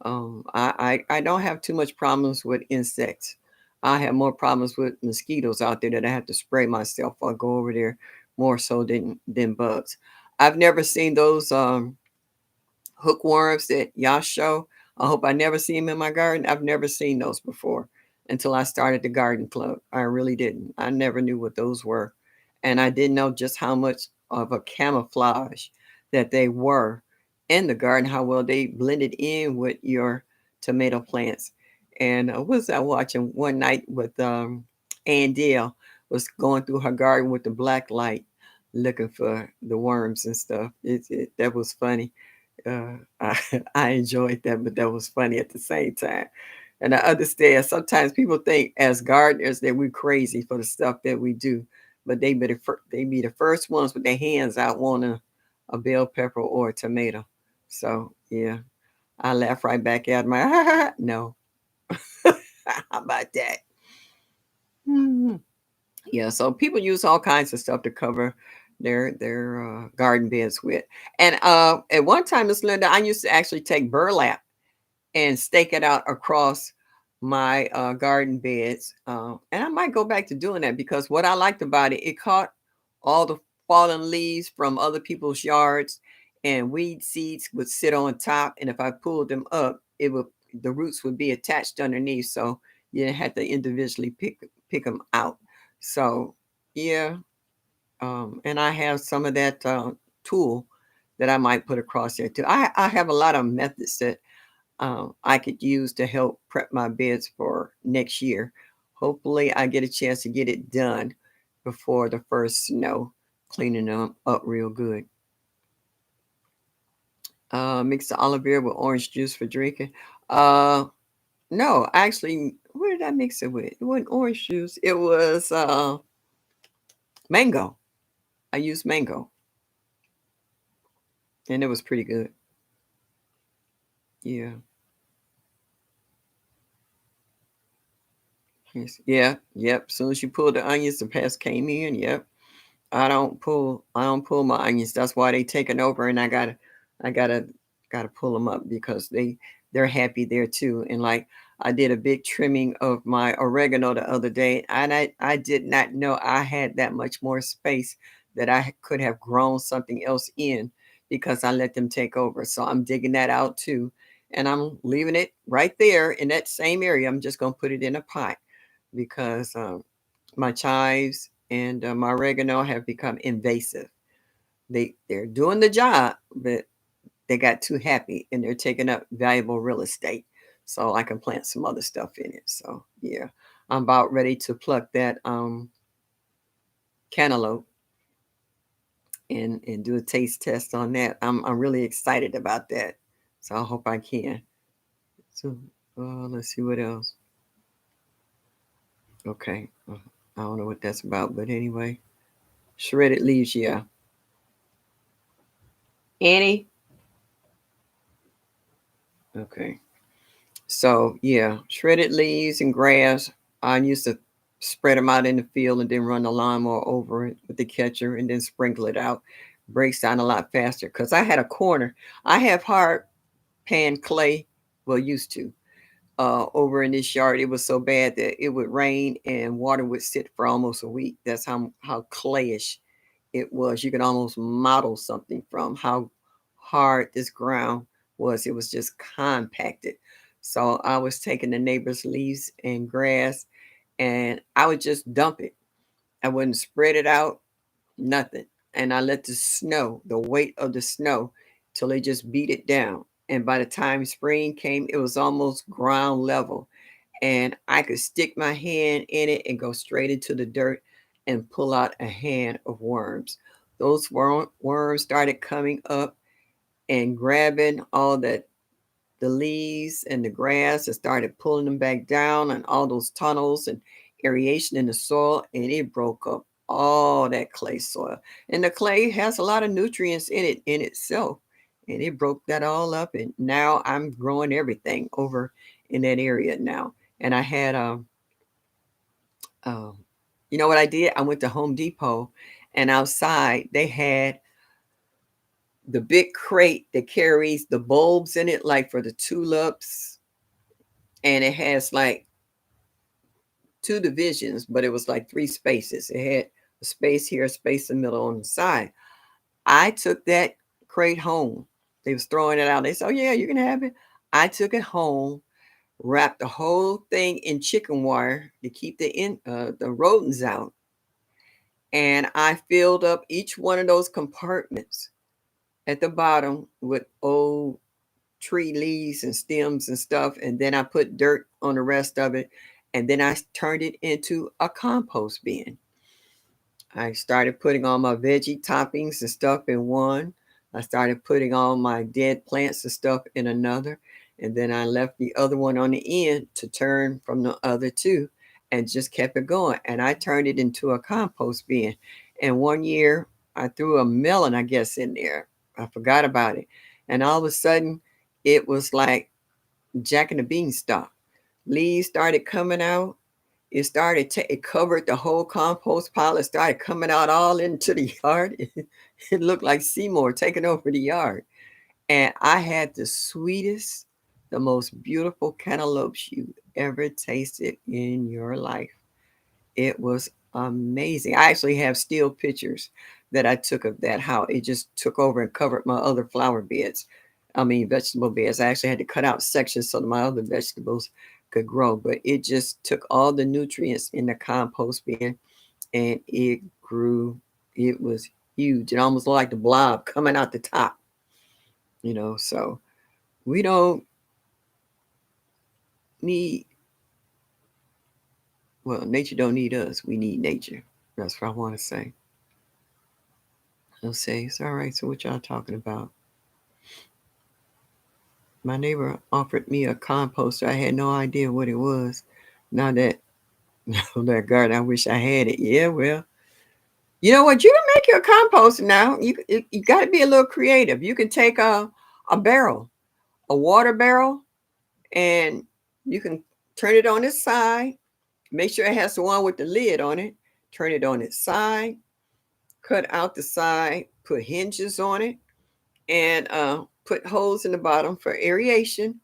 I don't have too much problems with insects. I have more problems with mosquitoes out there that I have to spray myself or go over there more so than bugs. I've never seen those hookworms that y'all show. I hope I never see them in my garden. I've never seen those before until I started the garden club. I really didn't. I never knew what those were. And I didn't know just how much of a camouflage that they were in the garden, how well they blended in with your tomato plants. And what was I watching one night with Ann Dale was going through her garden with the black light looking for the worms and stuff. That was funny. I enjoyed that, but that was funny at the same time. And I understand sometimes people think as gardeners that we're crazy for the stuff that we do, but they be the first ones with their hands out wanting a bell pepper or a tomato. So yeah, I laugh right back at my no. How about that? Mhm. Yeah, so people use all kinds of stuff to cover their garden beds with. And at one time, Miss Linda, I used to actually take burlap and stake it out across my garden beds. And I might go back to doing that because what I liked about it, it caught all the fallen leaves from other people's yards, and weed seeds would sit on top. And if I pulled them up, it would the roots would be attached underneath, so you didn't have to individually pick them out. So yeah, and I have some of that tool that I might put across there too. I have a lot of methods that I could use to help prep my beds for next year. Hopefully, I get a chance to get it done before the first snow, cleaning them up real good. Mix the olive oil with orange juice for drinking. Uh, no, actually, what did I mix it with? It wasn't orange juice. It was mango. I used mango, and it was pretty good. Yeah. Yes. Yeah. Yep. As soon as you pull the onions, the pest came in. Yep. I don't pull my onions. That's why they taking over, and I gotta pull them up because they're happy there too. And like I did a big trimming of my oregano the other day, and I did not know I had that much more space that I could have grown something else in because I let them take over. So I'm digging that out too, and I'm leaving it right there in that same area. I'm just gonna put it in a pot because my chives and my oregano have become invasive. They're doing the job, but they got too happy and they're taking up valuable real estate. So I can plant some other stuff in it. So yeah, I'm about ready to pluck that cantaloupe and do a taste test on that. I'm really excited about that. So I hope I can. So let's see what else. Okay, I don't know what that's about, but anyway, shredded leaves. Yeah, Annie. Okay. So yeah, shredded leaves and grass. I used to spread them out in the field and then run the lawnmower over it with the catcher and then sprinkle it out. Breaks down a lot faster because I had a corner. I have hard pan clay, well, used to. Over in this yard, it was so bad that it would rain and water would sit for almost a week. That's how clayish it was. You could almost model something from how hard this ground was. It was just compacted. So I was taking the neighbor's leaves and grass, and I would just dump it. I wouldn't spread it out, nothing. And I let the snow, the weight of the snow, till they just beat it down. And by the time spring came, it was almost ground level. And I could stick my hand in it and go straight into the dirt and pull out a hand of worms. Those worms started coming up and grabbing all that the leaves and the grass and started pulling them back down and all those tunnels and aeration in the soil, and it broke up all that clay soil. And the clay has a lot of nutrients in it in itself. And it broke that all up. And now I'm growing everything over in that area now. And I had um you know what I did? I went to Home Depot, and outside they had the big crate that carries the bulbs in it, like for the tulips, and it has like two divisions, but it was like three spaces. It had a space here, a space in the middle, on the side. I took that crate home. They was throwing it out. They said, "Oh yeah, you can have it." I took it home, wrapped the whole thing in chicken wire to keep the rodents out, and I filled up each one of those compartments at the bottom with old tree leaves and stems and stuff, and then I put dirt on the rest of it, and then I turned it into a compost bin. I started putting all my veggie toppings and stuff in one. I started putting all my dead plants and stuff in another, and then I left the other one on the end to turn from the other two, and just kept it going. And I turned it into a compost bin. And one year I threw a melon, I guess, in there. I forgot about it, and all of a sudden it was like Jack and the Beanstalk. Leaves started coming out. It covered the whole compost pile. It started coming out all into the yard. It looked like Seymour taking over the yard. And I had the sweetest, the most beautiful cantaloupes you ever tasted in your life. It was amazing. I actually have still pictures that I took of that, how it just took over and covered my other flower beds. I mean, vegetable beds. I actually had to cut out sections so that my other vegetables could grow, but it just took all the nutrients in the compost bin, and it grew. It was huge. It almost looked like the blob coming out the top, So we don't need, well, nature don't need us. We need nature. That's what I want to say. They'll say, it's all right. So what y'all talking about? My neighbor offered me a composter. I had no idea what it was. Now that that garden, I wish I had it. Yeah, well, you know what? You can make your compost now. You got to be a little creative. You can take a barrel, a water barrel, and you can turn it on its side. Make sure it has the one with the lid on it. Turn it on its side. Cut out the side. Put hinges on it, and put holes in the bottom for aeration.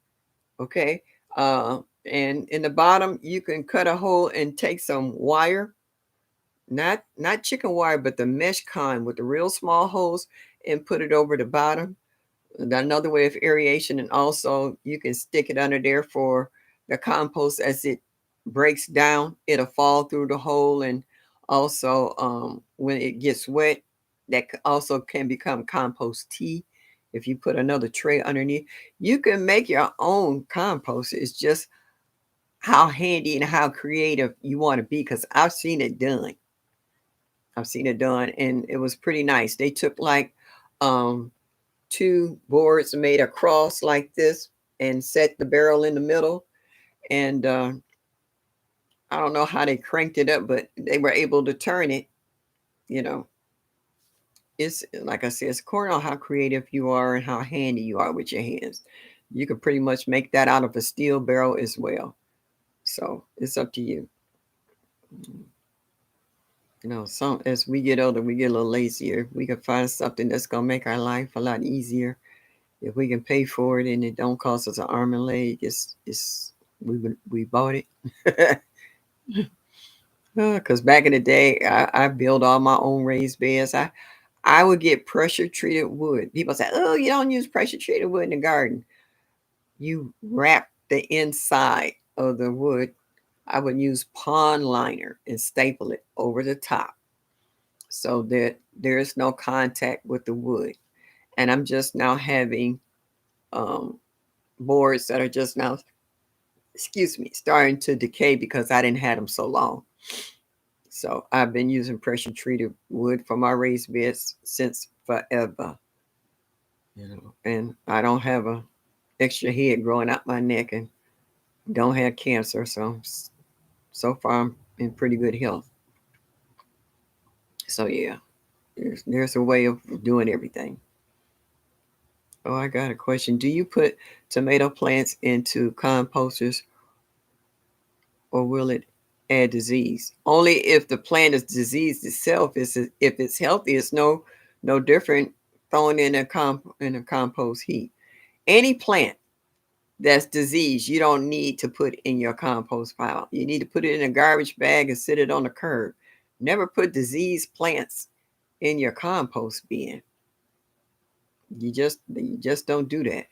Okay. Uh, and in the bottom, you can cut a hole and take some wire, not chicken wire, but the mesh kind with the real small holes, and put it over the bottom. Another way of aeration, and also you can stick it under there for the compost as it breaks down. It'll fall through the hole, and also when it gets wet, that also can become compost tea. If you put another tray underneath, you can make your own compost. It's just how handy and how creative you want to be, because I've seen it done. I've seen it done, and it was pretty nice. They took like um, two boards, made a cross like this, and set the barrel in the middle. And I don't know how they cranked it up, but they were able to turn it. You know, it's like I said, it's according on how creative you are and how handy you are with your hands. You could pretty much make that out of a steel barrel as well. So it's up to you. Some as we get older, we get a little lazier. We can find something that's gonna make our life a lot easier. If we can pay for it and it don't cost us an arm and leg, it's we bought it. Because back in the day, I built all my own raised beds. I would get pressure treated wood. People say, "Oh, you don't use pressure treated wood in the garden." You wrap the inside of the wood, I would use pond liner and staple it over the top so that there is no contact with the wood. And I'm just now having um, boards that are just now, excuse me, starting to decay because I didn't have them so long. So I've been using pressure treated wood for my raised beds since forever. And I don't have a extra head growing out my neck and don't have cancer. So far I'm in pretty good health. So yeah, there's a way of doing everything. Oh, I got a question. Do you put tomato plants into composters or will it add disease? Only if the plant is diseased itself. If it's healthy, it's no different thrown in a compost heap. Any plant that's diseased, you don't need to put in your compost pile. You need to put it in a garbage bag and sit it on the curb. Never put diseased plants in your compost bin. You just don't do that.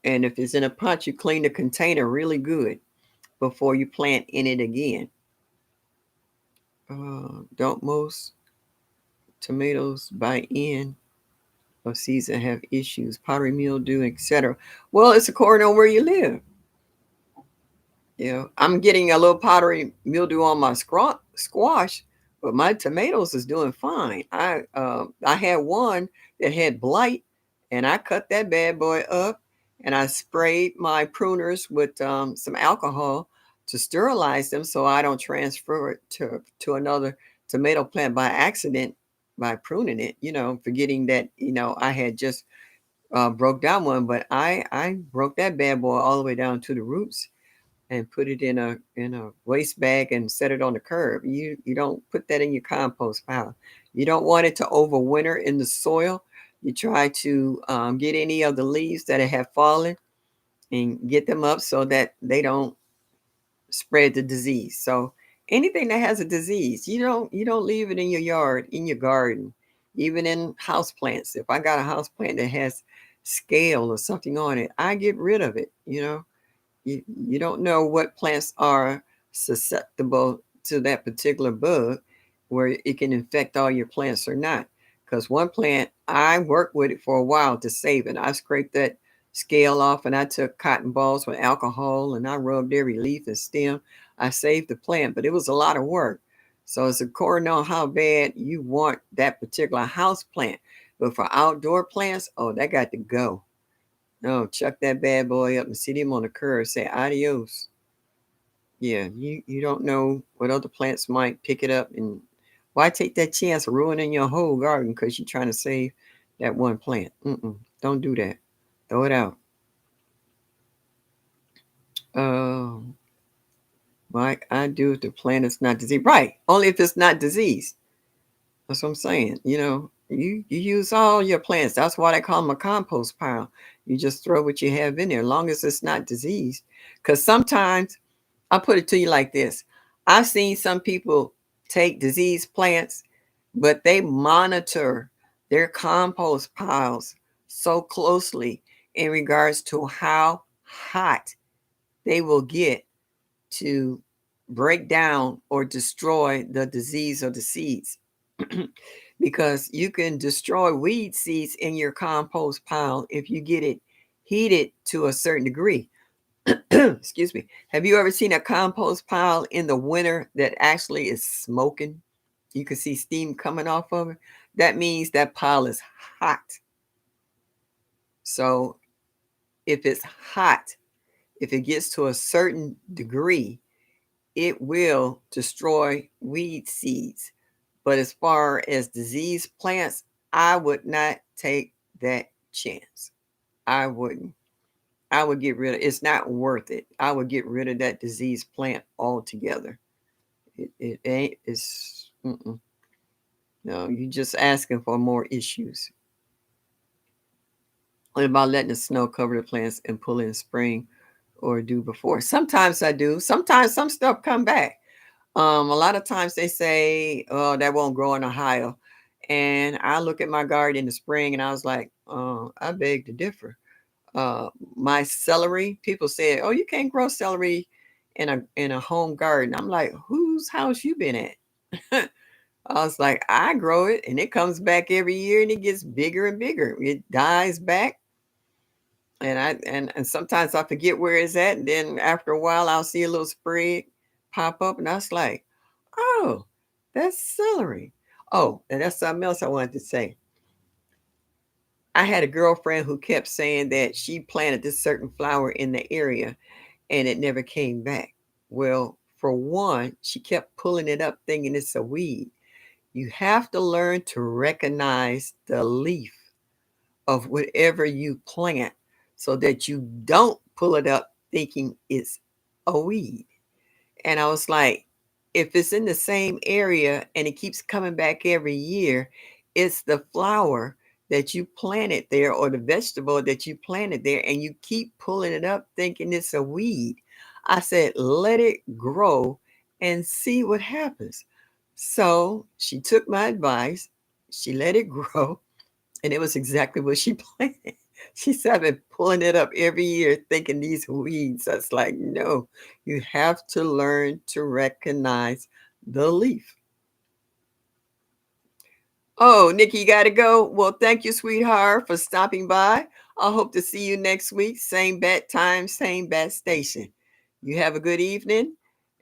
And if it's in a pot, you clean the container really good before you plant in it again. Don't most tomatoes by end of season have issues, powdery mildew, etc.? Well, it's according on where you live. I'm getting a little powdery mildew on my squash, but my tomatoes is doing fine. I had one that had blight, and I cut that bad boy up, and I sprayed my pruners with some alcohol to sterilize them, so I don't transfer it to another tomato plant by accident by pruning it. Forgetting that I had just broke down one, but I broke that bad boy all the way down to the roots and put it in a waste bag and set it on the curb. You don't put that in your compost pile. You don't want it to overwinter in the soil. You try to get any of the leaves that have fallen and get them up so that they don't spread the disease. So anything that has a disease, you don't leave it in your yard, in your garden, even in house plants. If I got a house plant that has scale or something on it, I get rid of it. You don't know what plants are susceptible to that particular bug where it can infect all your plants or not. Because one plant, I worked with it for a while to save it. I scraped that scale off and I took cotton balls with alcohol and I rubbed every leaf and stem. I saved the plant, but it was a lot of work. So it's according on how bad you want that particular house plant. But for outdoor plants, oh, that got to go. No, chuck that bad boy up and sit him on the curb. Say adios. Yeah, you don't know what other plants might pick it up, and why take that chance of ruining your whole garden because you're trying to save that one plant? Don't do that. Throw it out. Um, like I do if the plant is not diseased. Right. Only if it's not diseased. That's what I'm saying. You use all your plants. That's why they call them a compost pile. You just throw what you have in there, as long as it's not diseased. Because sometimes I'll put it to you like this. I've seen some people take diseased plants, but they monitor their compost piles so closely in regards to how hot they will get to break down or destroy the disease or the seeds. Because you can destroy weed seeds in your compost pile if you get it heated to a certain degree. Excuse me. Have you ever seen a compost pile in the winter that actually is smoking? You can see steam coming off of it. That means that pile is hot. So if it's hot, if it gets to a certain degree, it will destroy weed seeds. But as far as diseased plants, I would not take that chance. I wouldn't. I would get rid of it's not worth it. I would get rid of that diseased plant altogether. It ain't it's no, you just asking for more issues. What about letting the snow cover the plants and pull in spring or do before? Sometimes I do. Sometimes some stuff come back. A lot of times they say, "Oh, that won't grow in Ohio," and I look at my garden in the spring and I was like, "Oh, I beg to differ." my celery. People said, "Oh, you can't grow celery in a home garden." I'm like, "Whose house you been at?" I was like, "I grow it, and it comes back every year, and it gets bigger and bigger. It dies back, and and sometimes I forget where it's at, and then after a while, I'll see a little spread pop up, and I was like, oh, that's celery. Oh, and that's something else I wanted to say. I had a girlfriend who kept saying that she planted this certain flower in the area and it never came back. Well, for one, she kept pulling it up thinking it's a weed. You have to learn to recognize the leaf of whatever you plant so that you don't pull it up thinking it's a weed. And I was like, if it's in the same area and it keeps coming back every year, it's the flower that you planted there or the vegetable that you planted there, and you keep pulling it up thinking it's a weed. I said, let it grow and see what happens. So she took my advice, she let it grow, and it was exactly what she planted. She said, I've been pulling it up every year thinking these weeds. I was like, no, you have to learn to recognize the leaf. Oh, Nikki, you got to go. Well, thank you, sweetheart, for stopping by. I hope to see you next week. Same bat time, same bat station. You have a good evening.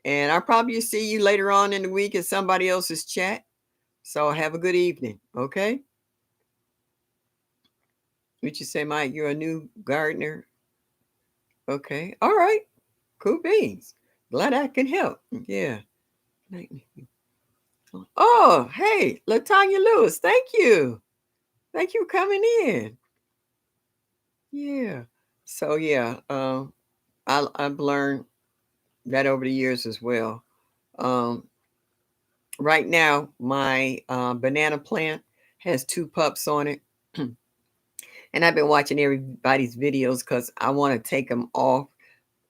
And I'll probably see you later on in the week in somebody else's chat. So have a good evening. Okay. Would you say, Mike, you're a new gardener? Okay. All right. Cool beans. Glad I can help. Yeah. Oh, hey, Latanya Lewis. Thank you. Thank you for coming in. Yeah. So yeah, I've learned that over the years as well. Um, right now, my banana plant has two pups on it, and I've been watching everybody's videos because I want to take them off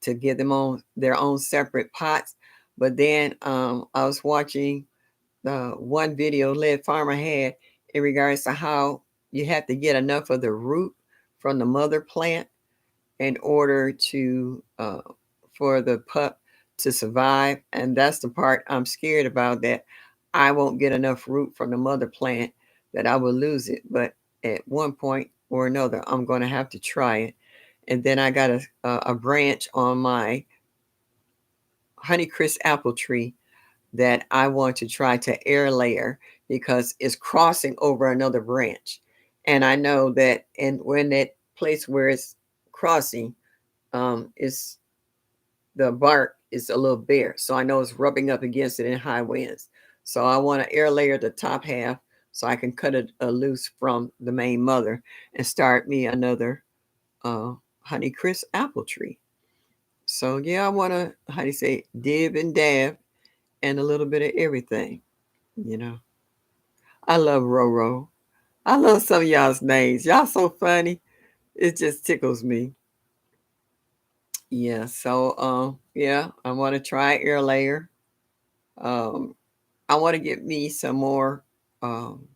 to get them on their own separate pots. But then I was watching one video Lead Farmer had in regards to how you have to get enough of the root from the mother plant in order to for the pup to survive, and that's the part I'm scared about, that I won't get enough root from the mother plant, that I will lose it. But at one point or another, I'm going to have to try it. And then I got a branch on my Honeycrisp apple tree that I want to try to air layer because it's crossing over another branch. And I know that, and when that place where it's crossing, is the bark is a little bare. So I know it's rubbing up against it in high winds. So I want to air layer the top half so I can cut it loose from the main mother and start me another uh, Honeycrisp apple tree. So yeah, I want to, how do you say, dib and dab and a little bit of everything, you know. I love Roro. I love some of y'all's names. Y'all so funny. It just tickles me. Yeah, so yeah, I want to try air layer. Um I want to get me some more um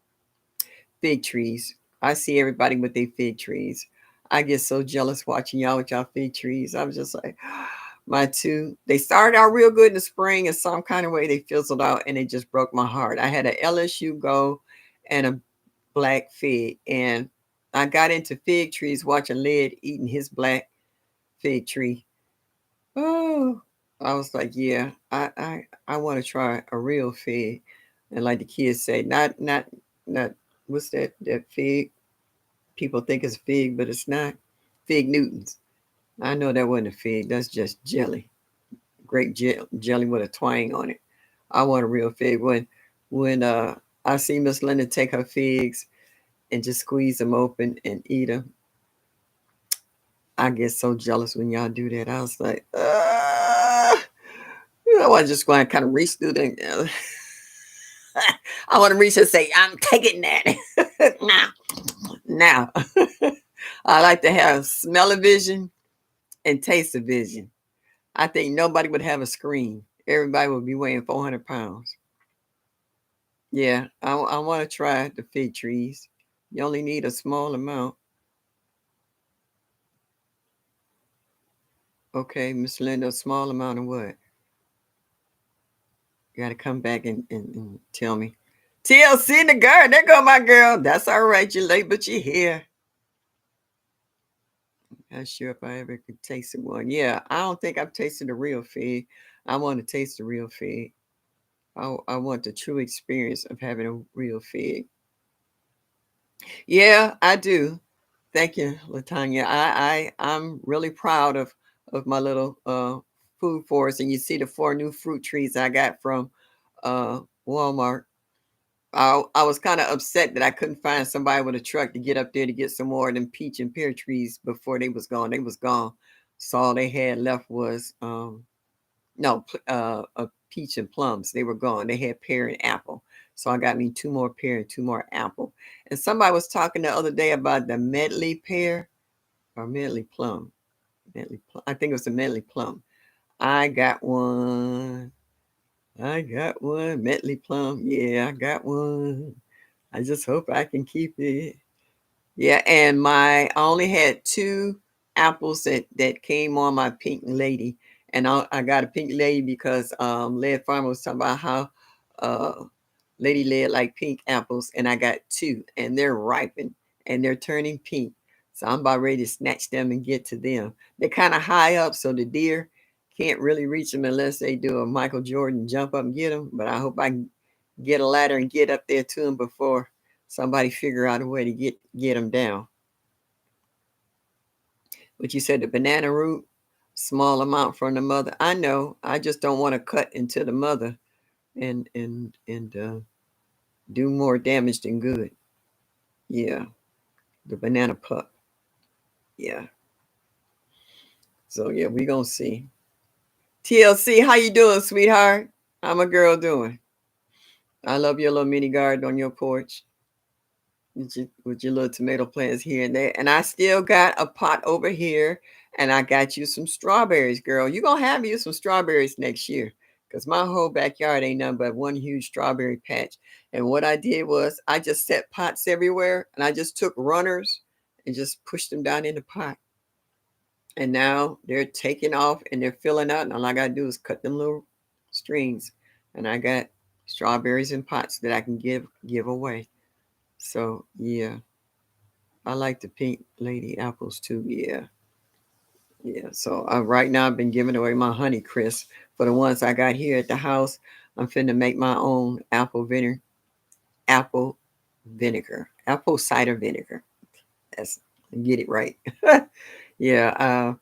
fig trees. I see everybody with their fig trees. I get so jealous watching y'all with y'all fig trees. I was just like, my two, they started out real good in the spring, and some kind of way they fizzled out, and it just broke my heart. I had a LSU Go and a black fig, and I got into fig trees watching Led eating his black fig tree. Oh, I was like, yeah, I want to try a real fig, and like the kids say, not what's that fig? People think it's fig, but it's not. Fig Newtons. I know that wasn't a fig. That's just jelly, grape jelly with a twang on it. I want a real fig. When I see Miss Linda take her figs and just squeeze them open and eat them, I get so jealous when y'all do that. I was like, you know, I just going to kind of reach through the. I want to reach and say, I'm taking that now. Now, I like to have smell of vision and taste of vision. I think nobody would have a screen. Everybody would be weighing 400 pounds. Yeah, I want to try the fig trees. You only need a small amount. Okay, Miss Linda, a small amount of what? You got to come back and tell me. TLC in the garden. There go my girl. That's all right. You're late, but you're here. Not sure if I ever could taste one. Yeah, I don't think I've tasted the real fig. I want to taste the real fig. I want the true experience of having a real fig. Yeah, I do. Thank you, Latanya. I'm really proud of my little food forest, and you see the 4 new fruit trees I got from uh Walmart. I was kind of upset that I couldn't find somebody with a truck to get up there to get some more of them peach and pear trees before they was gone. They was gone. So all they had left was no a peach and plums. They were gone. They had pear and apple. So I got me 2 more pear and 2 more apple. And somebody was talking the other day about the medley pear or medley plum. Medley plum. I think it was a medley plum. I got one. I got one. Medley plum. Yeah, I got one. I just hope I can keep it. Yeah, and I only had 2 apples that came on my pink lady, and I got a pink lady because Led Farmer was talking about how uh Lady Led like pink apples, and I got 2, and they're ripened and they're turning pink. So I'm about ready to snatch them and get to them. They're kind of high up, so the deer can't really reach them unless they do a Michael Jordan jump up and get them. But I hope I can get a ladder and get up there to them before somebody figure out a way to get them down. But you said the banana root, small amount from the mother. I know. I just don't want to cut into the mother and do more damage than good. Yeah, the banana pup. Yeah. So yeah, we gonna see. TLC, how you doing, sweetheart? How my girl doing? I love your little mini garden on your porch with your little tomato plants here and there. And I still got a pot over here, and I got you some strawberries, girl. You gonna have you some strawberries next year. Because my whole backyard ain't nothing but one huge strawberry patch. And what I did was I just set pots everywhere and I just took runners and just pushed them down in the pot. And now they're taking off and they're filling out. And all I gotta do is cut them little strings. And I got strawberries in pots that I can give away. So yeah. I like the pink lady apples too. Yeah, yeah. So right now I've been giving away my honey crisp for the ones I got here at the house. I'm finna make my own apple vinegar, apple cider vinegar. That's get it right. Yeah.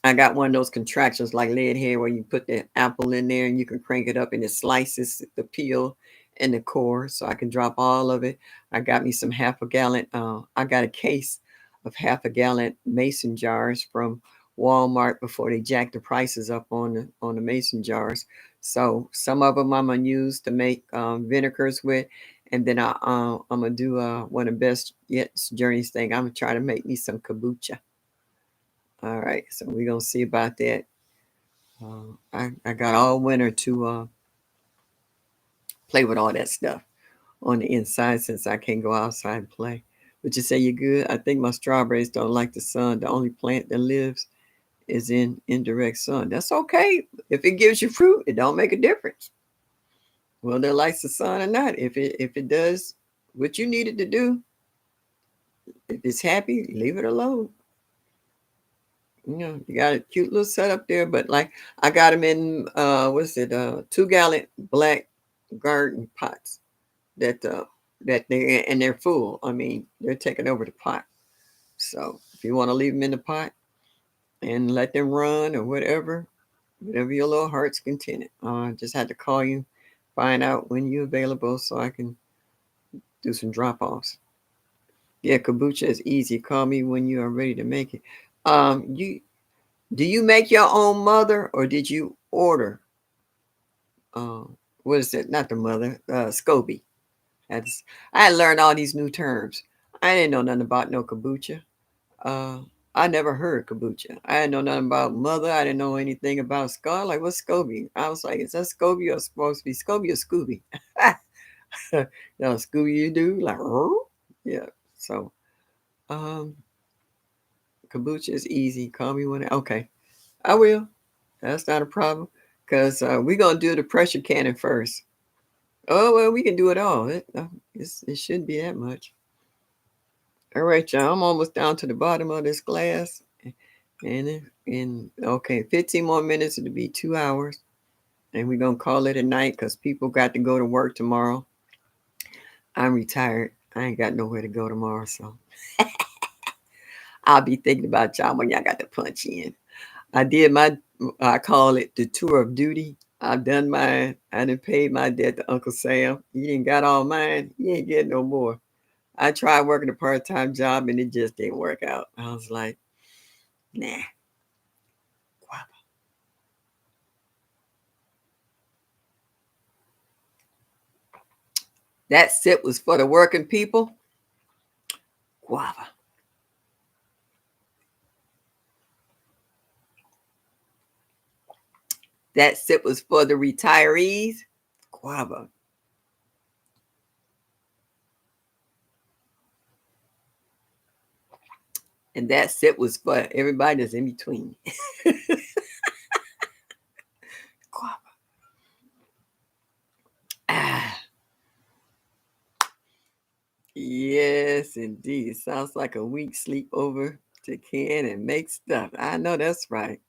I got one of those contractions like lead hair where you put the apple in there and you can crank it up and it slices the peel and the core so I can drop all of it. I got me some half a gallon. I got a case of half a gallon mason jars from Walmart before they jacked the prices up on the mason jars. So some of them I'm gonna use to make vinegars with, and then I'm gonna do one of the best yet journeys thing. I'm gonna try to make me some kombucha. All right, so we're gonna see about that. I got all winter to play with all that stuff on the inside since I can't go outside and play. But you say you're good. I think my strawberries don't like the sun. The only plant that lives is in indirect sun. That's okay. If it gives you fruit, it don't make a difference. Whether it likes the sun or not. If it does what you need it to do, if it's happy, leave it alone. You got a cute little setup there, but like I got them in what's it 2 gallon black garden pots that they're full. I mean, they're taking over the pot. So if you want to leave them in the pot and let them run or whatever your little heart's content. I just had to call you, find out when you're available so I can do some drop offs. Yeah, kombucha is easy. Call me when you are ready to make it. You Do you make your own mother or did you order? What is it? Not the mother, SCOBY. That's, I learned all these new terms. I didn't know nothing about no kombucha. Uh, I never heard kombucha. I didn't know nothing about mother. I didn't know anything about Scar. Like, what's SCOBY? I was like, is that SCOBY or supposed to be SCOBY or Scooby? Scooby you do? Like, oh? Yeah. So, um, kombucha is easy. Call me when. Okay. I will. That's not a problem. Because we're going to do the pressure cannon first. Oh, well, we can do it all. It shouldn't be that much. All right, y'all. I'm almost down to the bottom of this glass. And okay, 15 more minutes. It'll be 2 hours. And we're going to call it a night because people got to go to work tomorrow. I'm retired. I ain't got nowhere to go tomorrow. So I'll be thinking about y'all when y'all got to punch in. I call it the tour of duty. I've done mine. I done paid my debt to Uncle Sam. You didn't got all mine. You ain't getting no more. I tried working a part-time job and it just didn't work out. I was like, nah. That sip was for the working people. Guava. That sip was for the retirees. Guava. And that sip was for everybody that's in between. Guava. Ah. Yes, indeed. Sounds like a week sleepover to can and make stuff. I know that's right.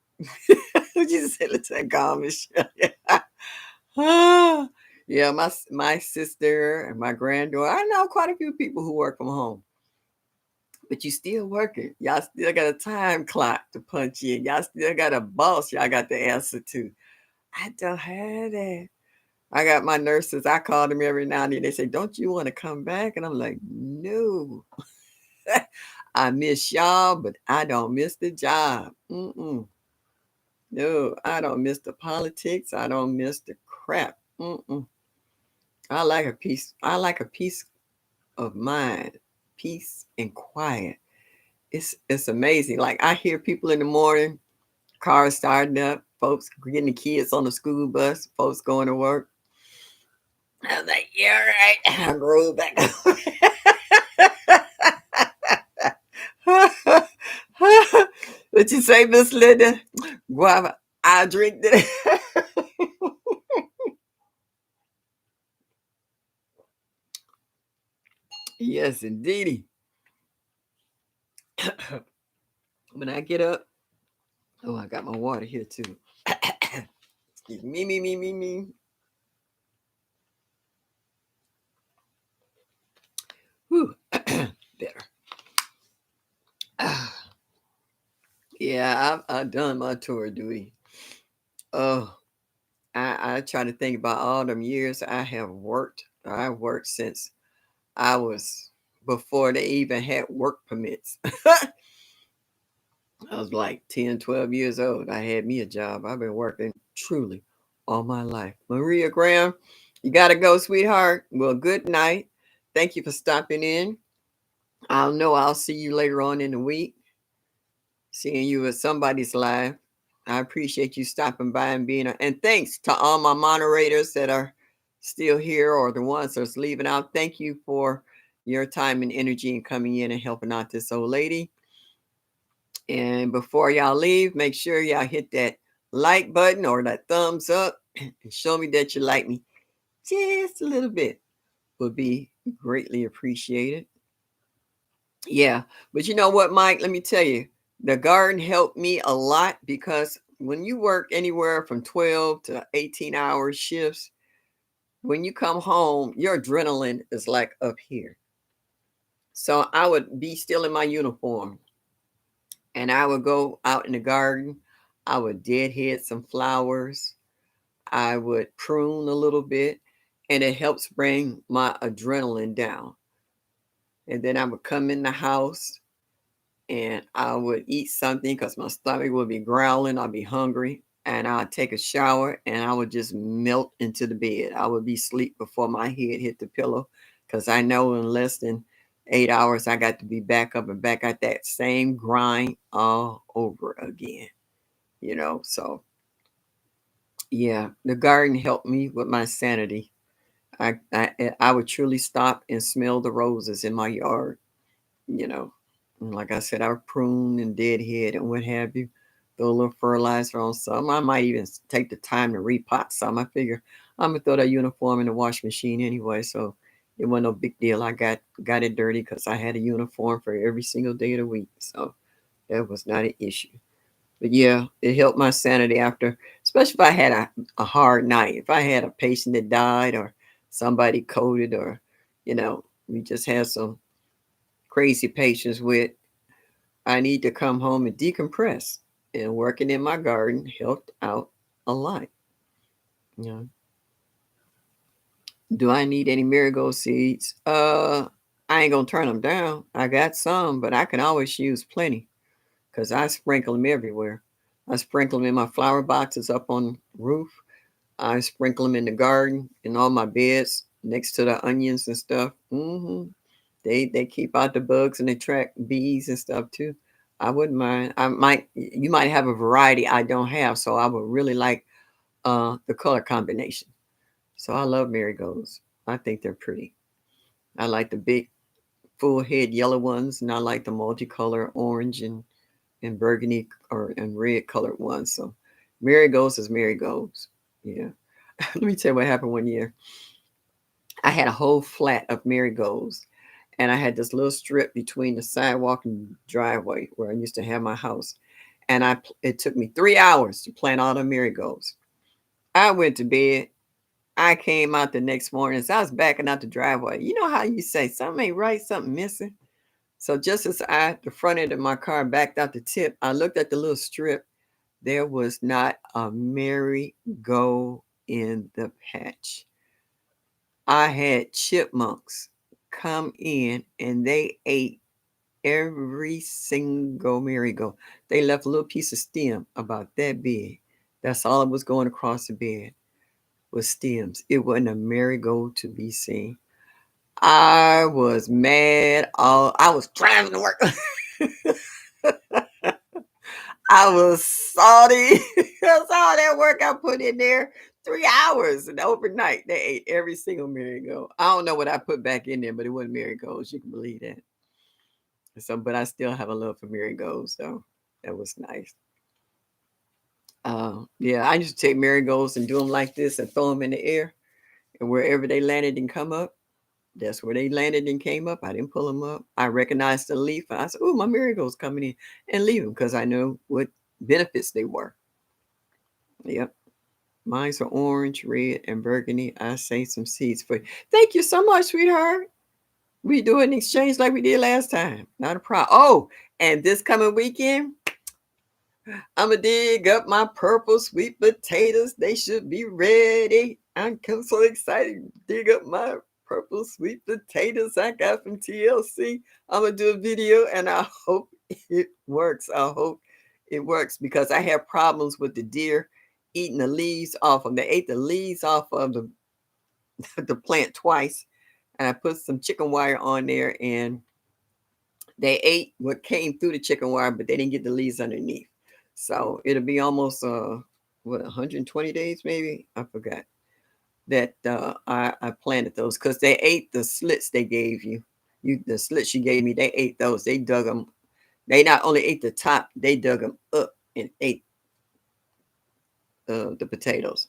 You said let's take on Michelle. Ah, yeah, my sister and my granddaughter. I know quite a few people who work from home, but you still working. Y'all still got a time clock to punch in. Y'all still got a boss. Y'all got to answer to. I don't have that. I got my nurses. I call them every now and then. They say, "Don't you want to come back?" And I'm like, "No." I miss y'all, but I don't miss the job. Mm-mm. No, I don't miss the politics. I don't miss the crap. Mm-mm. I like a peace. I like a peace of mind, peace and quiet. It's amazing. Like I hear people in the morning, cars starting up, folks getting the kids on the school bus, folks going to work. I was like, yeah, right. I rolled back. What you say, Miss Linda? Guava, I drink that. Yes, indeedy. When I get up, oh, I got my water here too. Excuse me. Whew. Better. Yeah, I've done my tour of duty. Oh, I try to think about all them years I have worked. I worked since I was before they even had work permits. I was like 10, 12 years old. I had me a job. I've been working truly all my life. Maria Graham, you got to go, sweetheart. Well, good night. Thank you for stopping in. I'll know I'll see you later on in the week, seeing you at somebody's live. I appreciate you stopping by and being and thanks to all my moderators that are still here or the ones that's leaving out. Thank you for your time and energy and coming in and helping out this old lady. And before y'all leave, make sure y'all hit that like button or that thumbs up and show me that you like me just a little bit. Would be greatly appreciated. Yeah. But you know what, Mike? Let me tell you, the garden helped me a lot because when you work anywhere from 12 to 18-hour shifts, when you come home, your adrenaline is like up here. So I would be still in my uniform and I would go out in the garden. I would deadhead some flowers. I would prune a little bit, and it helps bring my adrenaline down. And then I would come in the house and I would eat something because my stomach would be growling. I'd be hungry. And I'd take a shower and I would just melt into the bed. I would be asleep before my head hit the pillow because I know in less than 8 hours, I got to be back up and back at that same grind all over again. So yeah, the garden helped me with my sanity. I would truly stop and smell the roses in my yard, you know. And like I said, I would prune and deadhead and what have you. throw a little fertilizer on some. I might even take the time to repot some. I figure I'm gonna throw that uniform in the wash machine anyway, so it wasn't no big deal. I got it dirty because I had a uniform for every single day of the week, so that was not an issue. But yeah, it helped my sanity after, especially if I had a hard night. If I had a patient that died or somebody coded or, we just had some crazy patients with, I need to come home and decompress. And working in my garden helped out a lot. You know, do I need any marigold seeds? I ain't gonna turn them down. I got some, but I can always use plenty because I sprinkle them everywhere. I sprinkle them in my flower boxes up on the roof. I sprinkle them in the garden, in all my beds, next to the onions and stuff. They keep out the bugs and they attract bees and stuff too. I wouldn't mind. You might have a variety I don't have, so I would really like the color combination. So I love marigolds. I think they're pretty. I like the big full head yellow ones, and I like the multicolor orange and burgundy or and red colored ones. So marigolds is marigolds. Yeah. Let me tell you what happened one year. I had a whole flat of marigolds, and I had this little strip between the sidewalk and driveway where I used to have my house. And it took me 3 hours to plant all the marigolds. I went to bed. I came out the next morning as I was backing out the driveway. You know how you say something ain't right, something missing? So just as the front end of my car backed out the tip, I looked at the little strip. There was not a marigold in the patch. I had chipmunks come in and they ate every single marigold. They left a little piece of stem about that big. That's all that was going across the bed was stems. It wasn't a marigold to be seen. I was mad. I was driving to work. I was salty. That's all that work I put in there. 3 hours and overnight they ate every single marigold. I don't know what I put back in there, but it wasn't marigolds. You can believe that. So, but I still have a love for marigolds, so that was nice. Yeah, I used to take marigolds and do them like this and throw them in the air, and wherever they landed and come up, that's where they landed and came up. I didn't pull them up. I recognized the leaf. I said, "Oh, my marigolds coming in," and leave them because I know what benefits they were. Yep. Mine's are orange, red, and burgundy. I saved some seeds for you. Thank you so much, sweetheart. We do an exchange like we did last time. Not a problem. Oh, and this coming weekend, I'ma dig up my purple sweet potatoes. They should be ready. I'm so excited to dig up my purple sweet potatoes I got from TLC. I'm gonna do a video and I hope it works. I hope it works because I have problems with the deer eating the leaves off of them. They ate the leaves off of the plant twice. And I put some chicken wire on there and they ate what came through the chicken wire, but they didn't get the leaves underneath. So it'll be almost 120 days maybe. I forgot that I planted those because they ate the slits they gave you. The slits you gave me, they ate those. They dug them. They not only ate the top, they dug them up and ate the potatoes.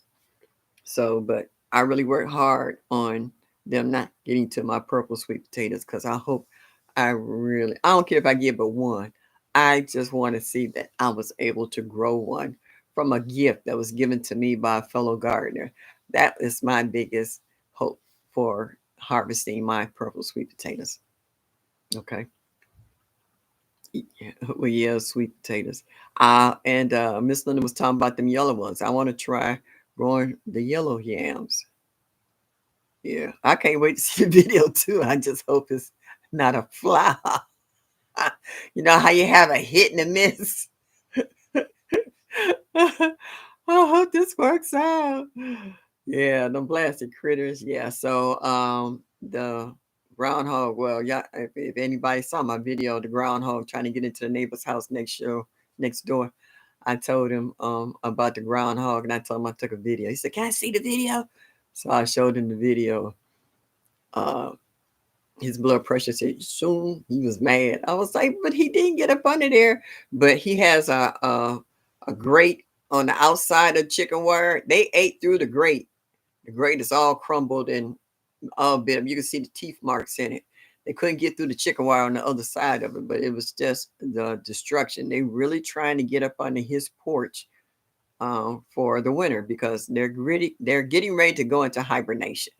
So, but I really worked hard on them not getting to my purple sweet potatoes because I don't care if I get but one. I just want to see that I was able to grow one from a gift that was given to me by a fellow gardener. That is my biggest hope for harvesting my purple sweet potatoes. Okay. Yeah, well, yeah, sweet potatoes. And Miss Linda was talking about them yellow ones. I want to try growing the yellow yams. Yeah, I can't wait to see the video too. I just hope it's not a fly. You know how you have a hit and a miss? I hope this works out. Yeah, them blasted critters. Yeah, so the groundhog, well, yeah, if anybody saw my video, the groundhog trying to get into the neighbor's house next door. I told him about the groundhog and I told him I took a video. He said, "Can I see the video?" So I showed him the video. Uh his blood pressure said soon. He was mad. I was like, but he didn't get up under there. But he has a a grate on the outside of chicken wire. They ate through the grate. The grate is all crumbled and all bit. You can see the teeth marks in it. They couldn't get through the chicken wire on the other side of it, but it was just the destruction. They really trying to get up under his porch for the winter because they're getting ready to go into hibernation.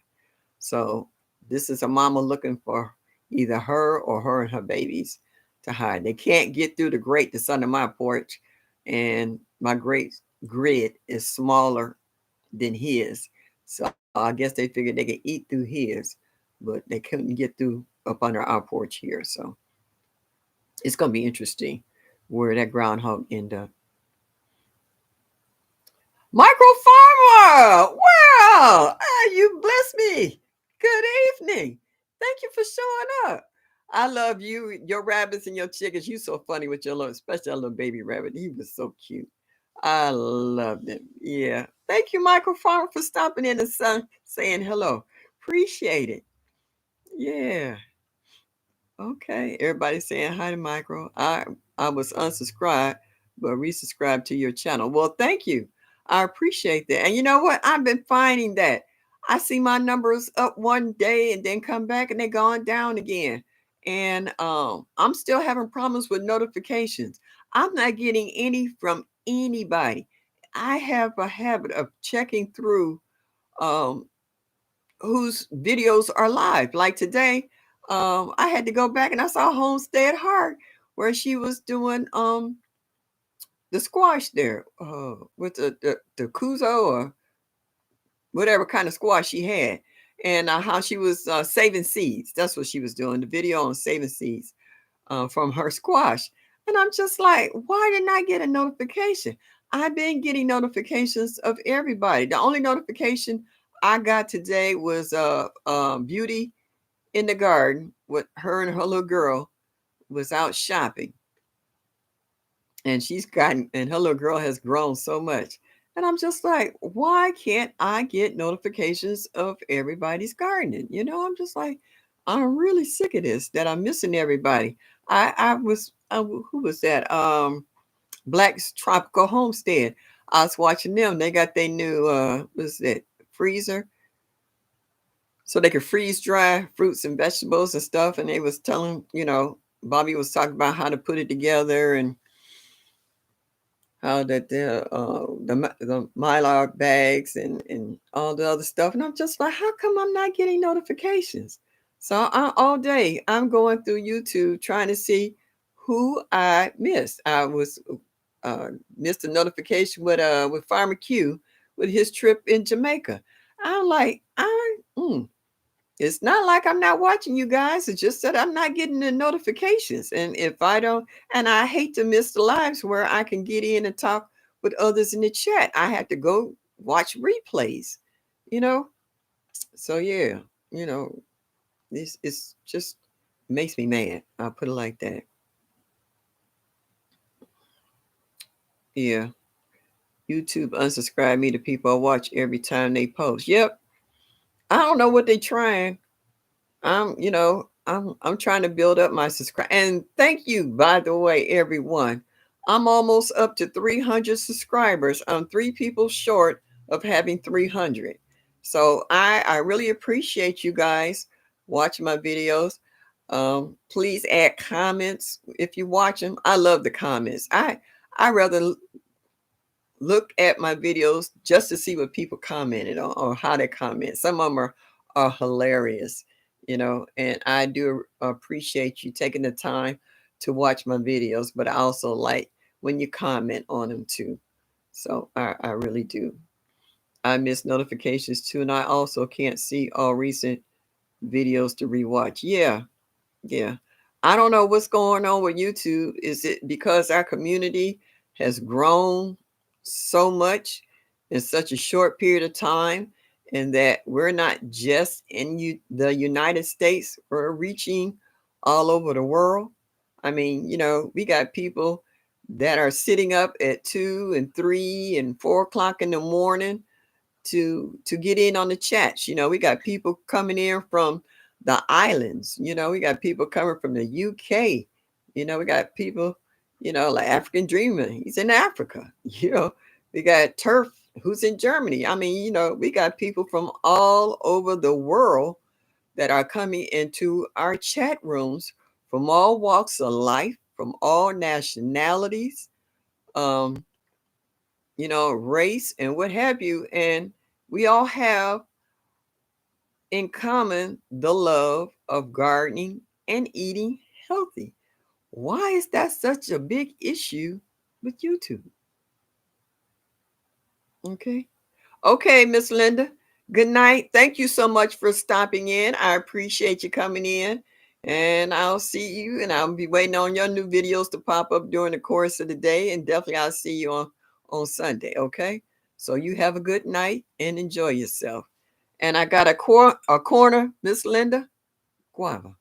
So this is a mama looking for either her and her babies to hide. They can't get through the grate that's under my porch, and my grate grid is smaller than his. So I guess they figured they could eat through his, but they couldn't get through up under our porch here. So it's gonna be interesting where that groundhog end up. Micro Farmer! Wow! You bless me. Good evening. Thank you for showing up. I love you, your rabbits and your chickens. You so funny with your little, especially that little baby rabbit. He was so cute. I loved him. Yeah. Thank you, Michael Farmer, for stopping in and saying hello. Appreciate it. Yeah. Okay. Everybody saying hi to Micro. I was unsubscribed, but resubscribed to your channel. Well, thank you. I appreciate that. And you know what? I've been finding that I see my numbers up one day and then come back and they're going down again. And I'm still having problems with notifications. I'm not getting any from anybody. I have a habit of checking through um, whose videos are live. Like today, I had to go back and I saw Homestead Heart where she was doing the squash there with the kuzo or whatever kind of squash she had, and how she was saving seeds. That's what she was doing. The video on saving seeds from her squash. And I'm just like, why didn't I get a notification? I've been getting notifications of everybody. The only notification I got today was Beauty in the Garden with her and her little girl was out shopping. And her little girl has grown so much. And I'm just like, why can't I get notifications of everybody's gardening? I'm just like, I'm really sick of this, that I'm missing everybody. Who was that? Black's Tropical Homestead. I was watching them. They got their new, what's that, freezer? So they could freeze dry fruits and vegetables and stuff. And they was telling, Bobby was talking about how to put it together and how that the Mylar bags and all the other stuff. And I'm just like, how come I'm not getting notifications? So all day I'm going through YouTube trying to see who I missed. I was missed a notification with Farmer Q with his trip in Jamaica. I'm like, it's not like I'm not watching you guys. It's just that I'm not getting the notifications. And if I don't, and I hate to miss the lives where I can get in and talk with others in the chat. I have to go watch replays, you know? So yeah, you know, this is just makes me mad. I'll put it like that. Yeah. YouTube unsubscribe me to people I watch every time they post. Yep. I don't know what they're trying. I'm trying to build up my subscribe. And thank you, by the way, everyone. I'm almost up to 300 subscribers. I'm 3 people short of having 300. So I really appreciate you guys watching my videos. Please add comments if you watch them. I love the comments. I rather look at my videos just to see what people commented on or how they comment. Some of them are hilarious, and I do appreciate you taking the time to watch my videos, but I also like when you comment on them too. So I really do. I miss notifications too, and I also can't see all recent videos to rewatch. Yeah, yeah. I don't know what's going on with YouTube. Is it because our community has grown so much in such a short period of time and that we're not just in the United States, we're reaching all over the world? I mean, we got people that are sitting up at 2 and 3 and 4 o'clock in the morning to get in on the chats. We got people coming in from the islands. We got people coming from the UK. We got people Like African Dreamer, he's in Africa. We got Turf, who's in Germany. I mean, we got people from all over the world that are coming into our chat rooms from all walks of life, from all nationalities, um, race and what have you. And we all have in common the love of gardening and eating healthy. Why is that such a big issue with YouTube? Okay. Okay, Miss Linda. Good night. Thank you so much for stopping in. I appreciate you coming in. And I'll see you, and I'll be waiting on your new videos to pop up during the course of the day. And definitely I'll see you on Sunday. Okay. So you have a good night and enjoy yourself. And I got a corner, Miss Linda. Guava.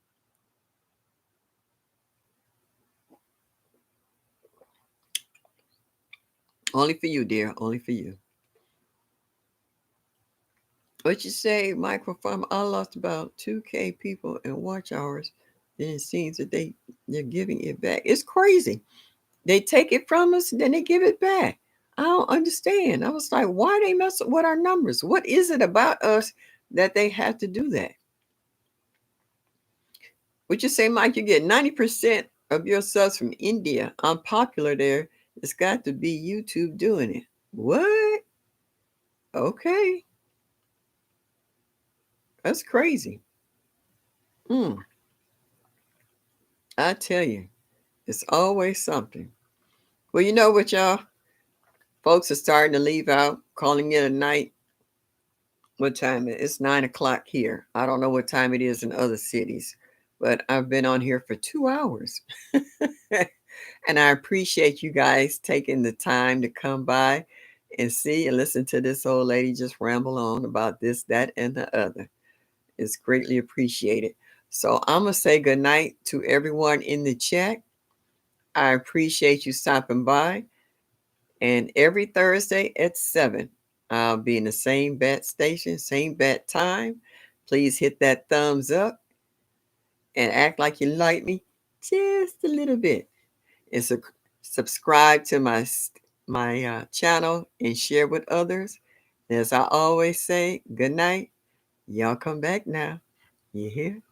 Only for you, dear. Only for you. What you say, microfarm? I lost about 2K people in watch hours. Then it seems that they're giving it back. It's crazy. They take it from us, then they give it back. I don't understand. I was like, why they mess with our numbers? What is it about us that they have to do that? Would you say, Mike, you get 90% of your subs from India? Unpopular there. It's got to be YouTube doing it. What? Okay. That's crazy. Hmm. I tell you, it's always something. Well, you know what, y'all? Folks are starting to leave out, calling it a night. What time it? It's 9 o'clock here. I don't know what time it is in other cities, but I've been on here for 2 hours. And I appreciate you guys taking the time to come by and see and listen to this old lady just ramble on about this, that, and the other. It's greatly appreciated. So I'm going to say good night to everyone in the chat. I appreciate you stopping by. And every Thursday at 7, I'll be in the same bat station, same bat time. Please hit that thumbs up and act like you like me just a little bit. And subscribe to my channel and share with others. As I always say, good night. Y'all come back now. You hear?